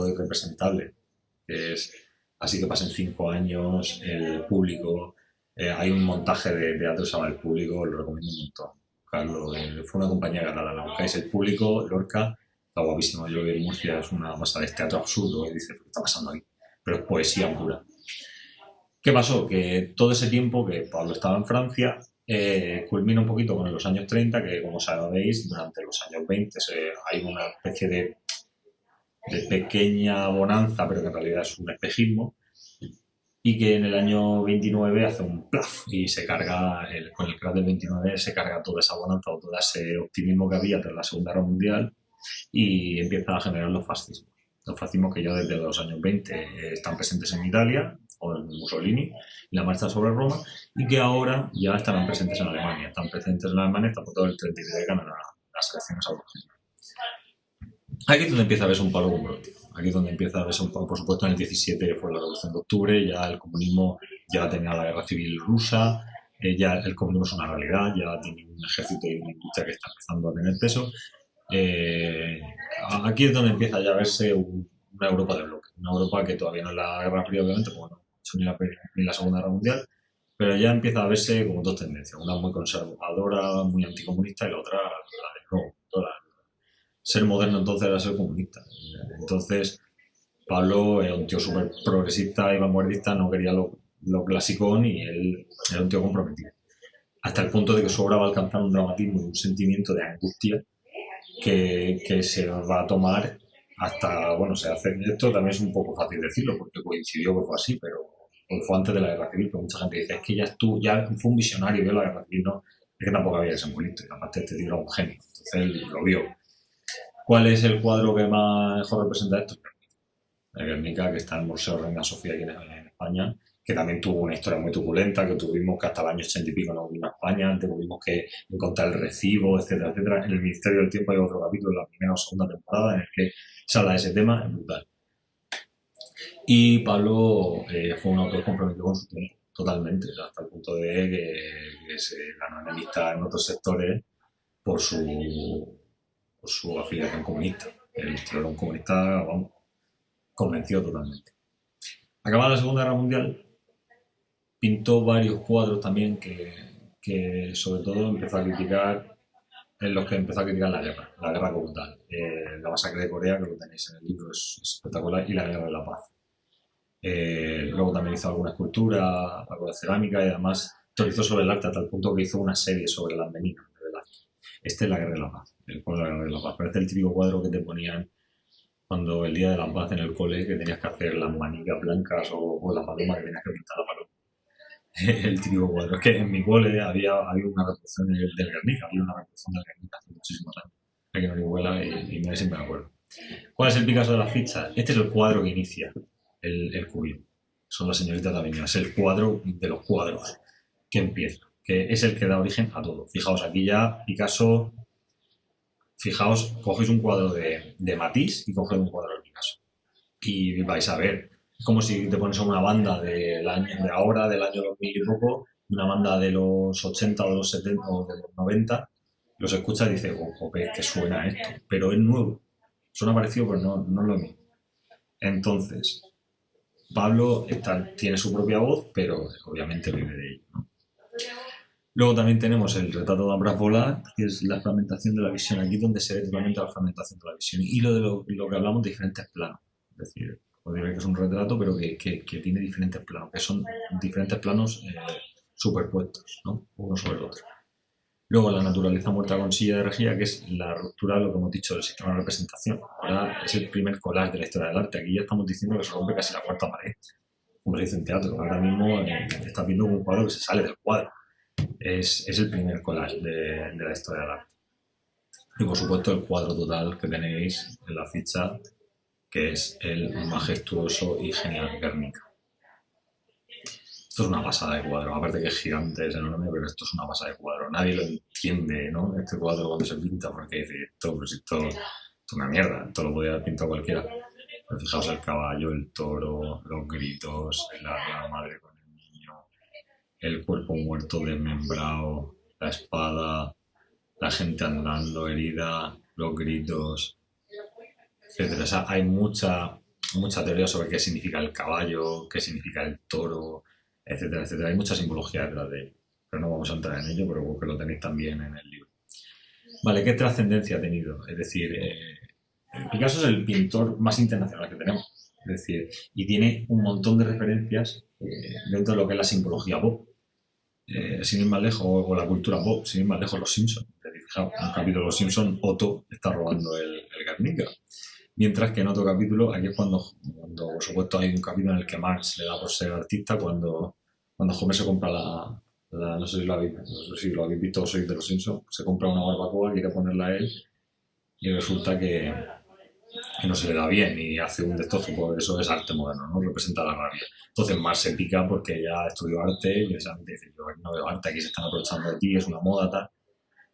irrepresentable, que es así que pasen 5 años, el público, hay un montaje de teatro que se llama El Público, lo recomiendo un montón. Carlos, fue una compañía catalana, buscáis El Público, Lorca. Está guapísimo. Yo lo vi en Murcia, es una pasada, es teatro absurdo, y dice, ¿qué está pasando aquí? Pero es poesía pura. ¿Qué pasó? Que todo ese tiempo que Pablo estaba en Francia, Culmina un poquito con los años 30, que como sabéis, durante los años 20 hay una especie de pequeña bonanza, pero que en realidad es un espejismo, y que en el año 29 hace un plaf y se carga, con el crash del 29 se carga toda esa bonanza o todo ese optimismo que había tras la Segunda Guerra Mundial y empieza a generar los fascismos. Los fascismos que ya desde los años 20 están presentes en Italia, o en Mussolini, y la marcha sobre Roma, y que ahora ya estarán presentes en Alemania. Están presentes en Alemania, está por todo el 33 ganan las elecciones autónomas. Aquí es donde empieza a verse un palo con brote. Aquí es donde empieza a verse un palo, por supuesto, en el 17 fue la Revolución de Octubre, ya el comunismo ya tenía la guerra civil rusa, ya el comunismo es una realidad, ya tiene un ejército y una industria que está empezando a tener peso. Aquí es donde empieza ya a verse una Europa de bloque, una Europa que todavía no es la Guerra Fría, obviamente, porque no ha hecho ni la Segunda Guerra Mundial, pero ya empieza a verse como dos tendencias, una muy conservadora, muy anticomunista y la otra la de no, toda ser moderno entonces era ser comunista. Entonces, Pablo era un tío súper progresista y vanguardista, no quería lo clásico y él era un tío comprometido. Hasta el punto de que su obra va a alcanzar un dramatismo y un sentimiento de angustia que se va a tomar hasta, bueno, se hace, esto también es un poco fácil decirlo porque coincidió que fue así, pero fue antes de la guerra civil, pero mucha gente dice, es que ya fue un visionario, vio la guerra civil, no, es que tampoco había ese molito, y aparte este tío era un genio, entonces él lo vio. ¿Cuál es el cuadro que más mejor representa esto? El Guernica, que está en el Museo Reina Sofía aquí en España, que también tuvo una historia muy turbulenta, que tuvimos que hasta el año 80 y pico no vino a España, tuvimos que encontrar el recibo, etcétera, etcétera. En el Ministerio del Tiempo hay otro capítulo, la primera o segunda temporada, en el que se habla de ese tema, es brutal. Y Pablo fue un autor comprometido con su tiempo, totalmente, hasta el punto de que se ganó enemistad en otros sectores por su afiliación comunista. El tío era un comunista, vamos, convencido totalmente. Acabada la Segunda Guerra Mundial, pintó varios cuadros también que sobre todo empezó a criticar, en los que empezó a criticar la guerra como tal. La masacre de Corea, que lo tenéis en el libro, es espectacular, y la guerra de la paz. Luego también hizo alguna escultura, algo de cerámica y además teorizó sobre el arte hasta el punto que hizo una serie sobre las meninas del arte. Este es la guerra de la paz, el cuadro de la guerra de la paz. Parece el típico cuadro que te ponían cuando el día de la paz en el cole, que tenías que hacer las manicas blancas o la paloma que tenías que pintar la paloma. El típico cuadro. Es que en mi cole había una reproducción del Guernica, había una reproducción del Guernica hace muchísimos años, aquí en Orihuela, y mira, siempre me acuerdo. ¿Cuál es el Picasso de las fichas? Este es el cuadro que inicia el cubismo. Son las señoritas de Avenida. Es el cuadro de los cuadros que empieza, que es el que da origen a todo. Fijaos, aquí ya Picasso. Fijaos, cogéis un cuadro de Matisse y cogéis un cuadro de Picasso. Y vais a ver. Es como si te pones a una banda de ahora, del año 2000 y poco, una banda de los 80 o de los 70 o de los 90, los escuchas y dices, oh, joder, que suena esto. Pero es nuevo. Suena parecido, pero no es lo mismo. Entonces, Pablo tiene su propia voz, pero obviamente vive de ello, ¿no? Luego también tenemos el retrato de Ambras Volat, que es la fragmentación de la visión, aquí donde se ve totalmente la fragmentación de la visión. Y lo que hablamos de diferentes planos. Es decir, podría ver que es un retrato, pero que tiene diferentes planos, que son diferentes planos superpuestos, ¿no? Uno sobre el otro. Luego la naturaleza muerta con silla de rejilla, que es la ruptura de lo que hemos dicho del sistema de representación. Ahora es el primer collage de la historia del arte. Aquí ya estamos diciendo que se rompe casi la cuarta pared, como se dice en teatro. Ahora mismo estás viendo un cuadro que se sale del cuadro. Es el primer collage de la historia del arte. Y por supuesto el cuadro total que tenéis en la ficha, que es el majestuoso y genial Guernica. Esto es una pasada de cuadro, aparte que es gigante, es enorme, pero esto es una pasada de cuadro. Nadie lo entiende, ¿no? Este cuadro cuando se pinta, porque dice, esto es una mierda, esto lo podía haber pintado cualquiera. Pero fijaos el caballo, el toro, los gritos, la madre con el niño, el cuerpo muerto desmembrado, la espada, la gente andando herida, los gritos, etcétera. O sea, hay mucha teoría sobre qué significa el caballo, qué significa el toro, etcétera, etcétera. Hay mucha simbología detrás de ello, pero no vamos a entrar en ello, pero que lo tenéis también en el libro. Vale, ¿qué trascendencia ha tenido? Es decir, Picasso es el pintor más internacional que tenemos. Es decir, y tiene un montón de referencias dentro de lo que es la simbología pop. sin ir más lejos, o la cultura pop, sin ir más lejos, Los Simpsons. Fijaos, en un capítulo de Los Simpsons, Otto está robando el Guernica. Mientras que en otro capítulo, aquí es cuando por supuesto hay un capítulo en el que Marx le da por ser artista, cuando Homer se compra no sé si lo habéis visto o sois de Los Simpsons, se compra una barbacoa, quiere ponerla a él y resulta que no se le da bien y hace un destrozo, porque eso es arte moderno, ¿no? Representa la rabia. Entonces Marx se pica porque ya estudió arte y precisamente dice, yo no veo arte, aquí se están aprovechando de ti, es una moda, tal.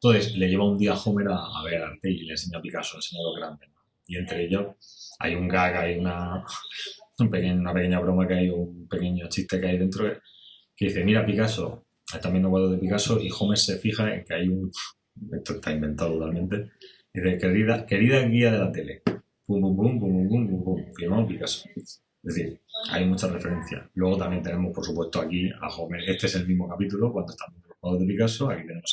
Entonces le lleva un día a Homer a ver arte y le enseña a Picasso, le enseña lo grande, ¿no? Y entre ellos hay un gag, hay una pequeña broma que hay, un pequeño chiste que hay dentro que dice, mira Picasso, están viendo cuadros de Picasso y Homer se fija en que hay esto está inventado totalmente, dice, querida guía de la tele, pum pum pum pum pum pum pum, firmado Picasso. Es decir, hay muchas referencias. Luego también tenemos, por supuesto, aquí a Homer. Este es el mismo capítulo cuando están viendo los cuadros de Picasso. Aquí tenemos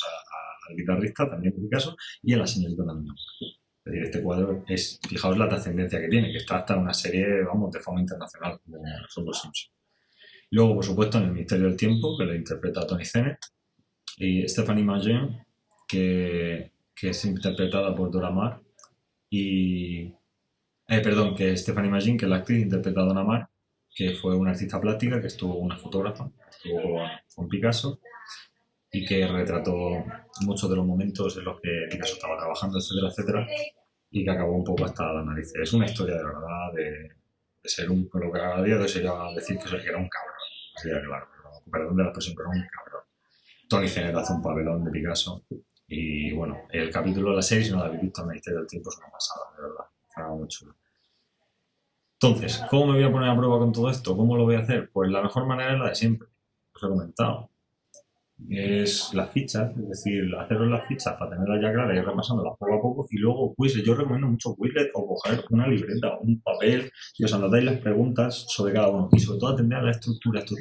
al guitarrista, también de Picasso, y a la señorita también. Es decir, este cuadro fijaos la trascendencia que tiene, que está hasta en una serie, vamos, de fama internacional, como son Los Simpsons. Luego, por supuesto, en El Misterio del Tiempo, que lo interpreta Tony Bennett, y Stephanie Magin, que es interpretada por Dora Maar, y... perdón, que Stephanie Magin, que es la actriz, interpreta a Donna Maar, que fue una artista plástica, que estuvo una fotógrafa, estuvo con Picasso, y que retrató muchos de los momentos en los que Picasso estaba trabajando, etcétera, etcétera, y que acabó un poco hasta la nariz. Es una historia de verdad de ser lo que a día de hoy sería decir que era un cabrón, sería claro, perdón de la expresión, pero un cabrón. Tony Bennett hace un papelón de Picasso, y bueno, el capítulo de la serie, si no lo habéis visto, El Misterio del Tiempo, es una pasada, de verdad, está muy chulo. Entonces, ¿cómo me voy a poner a prueba con todo esto? ¿Cómo lo voy a hacer? Pues la mejor manera es la de siempre, os he comentado. Es las fichas, es decir, haceros las fichas para tenerlas ya claras y ir repasándolas poco a poco, y luego Quizlet. Yo recomiendo mucho Quizlet, o coger una libreta o un papel y os anotáis las preguntas sobre cada uno, y sobre todo atender a la estructura. Os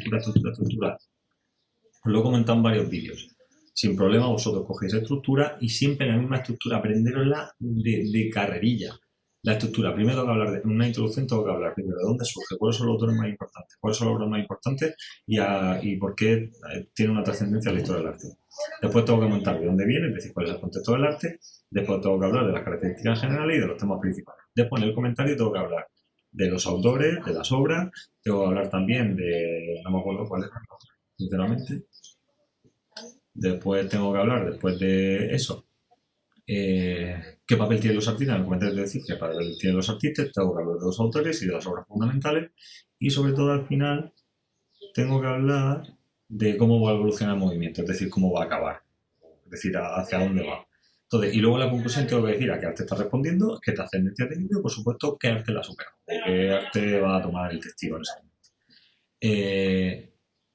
lo he comentado en varios vídeos. Sin problema vosotros cogéis estructura y siempre la misma estructura, aprenderosla de carrerilla. La estructura, primero tengo que hablar en una introducción, tengo que hablar primero de dónde surge, cuáles son los autores más importantes, cuáles son las obras más importantes y por qué tiene una trascendencia en la historia del arte. Después tengo que montar de dónde viene, es decir, cuál es el contexto del arte. Después tengo que hablar de las características generales y de los temas principales. Después en el comentario tengo que hablar de los autores, de las obras. Tengo que hablar también de... no me acuerdo cuál es, sinceramente. Después tengo que hablar, después de eso, qué papel tienen los artistas. En el comentario te decir qué papel tienen los artistas, tengo que hablar de los autores y de las obras fundamentales, y sobre todo al final tengo que hablar de cómo va a evolucionar el movimiento, es decir, cómo va a acabar, es decir, hacia dónde va. Entonces, y luego en la conclusión tengo que decir a qué arte está respondiendo, qué trascendencia ha tenido y, por supuesto, qué arte la supera, o qué arte va a tomar el testigo en ese momento.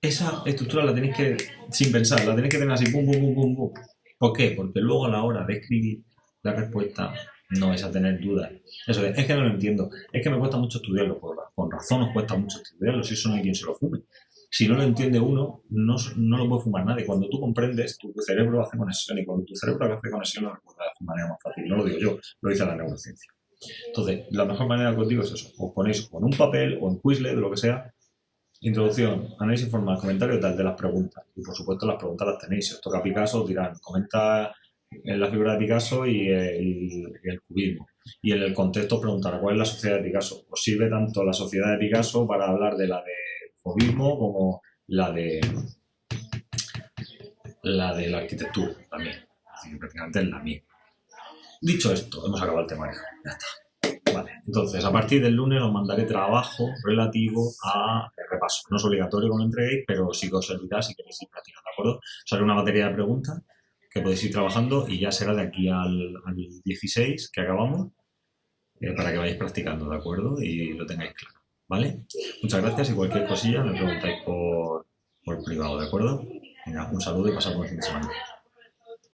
Esa estructura la tenéis que, sin pensar, la tenéis que tener así, pum, pum, pum, pum, pum. ¿Por qué? Porque luego a la hora de escribir la respuesta no vais a tener dudas. Eso es que no lo entiendo, es que me cuesta mucho estudiarlo, con razón os cuesta mucho estudiarlo, si eso no hay quien se lo fume. Si no lo entiende uno, no lo puede fumar nadie. Cuando tú comprendes, tu cerebro hace conexión, y cuando tu cerebro hace conexión lo recuerda de manera más fácil. No lo digo yo, lo dice la neurociencia. Entonces, la mejor manera que os digo es eso, os ponéis con un papel o en Quizlet, de lo que sea, introducción, análisis formal, comentario tal de las preguntas. Y por supuesto las preguntas las tenéis. Si os toca Picasso, os dirán, comenta en la figura de Picasso y el cubismo. Y en el contexto os preguntará cuál es la sociedad de Picasso. Os sirve tanto la sociedad de Picasso para hablar de la de fauvismo como la de la arquitectura también. Así que prácticamente es la misma. Dicho esto, hemos acabado el temario. Ya está. Vale, entonces a partir del lunes os mandaré trabajo relativo a repaso. No es obligatorio que lo entreguéis, pero sí que os servirá si queréis ir practicando, ¿de acuerdo? Os haré una batería de preguntas que podéis ir trabajando y ya será de aquí al 16 que acabamos, para que vayáis practicando, ¿de acuerdo? Y lo tengáis claro, ¿vale? Muchas gracias, y cualquier cosilla me preguntáis por privado, ¿de acuerdo? Venga, un saludo y pasad buen fin de semana.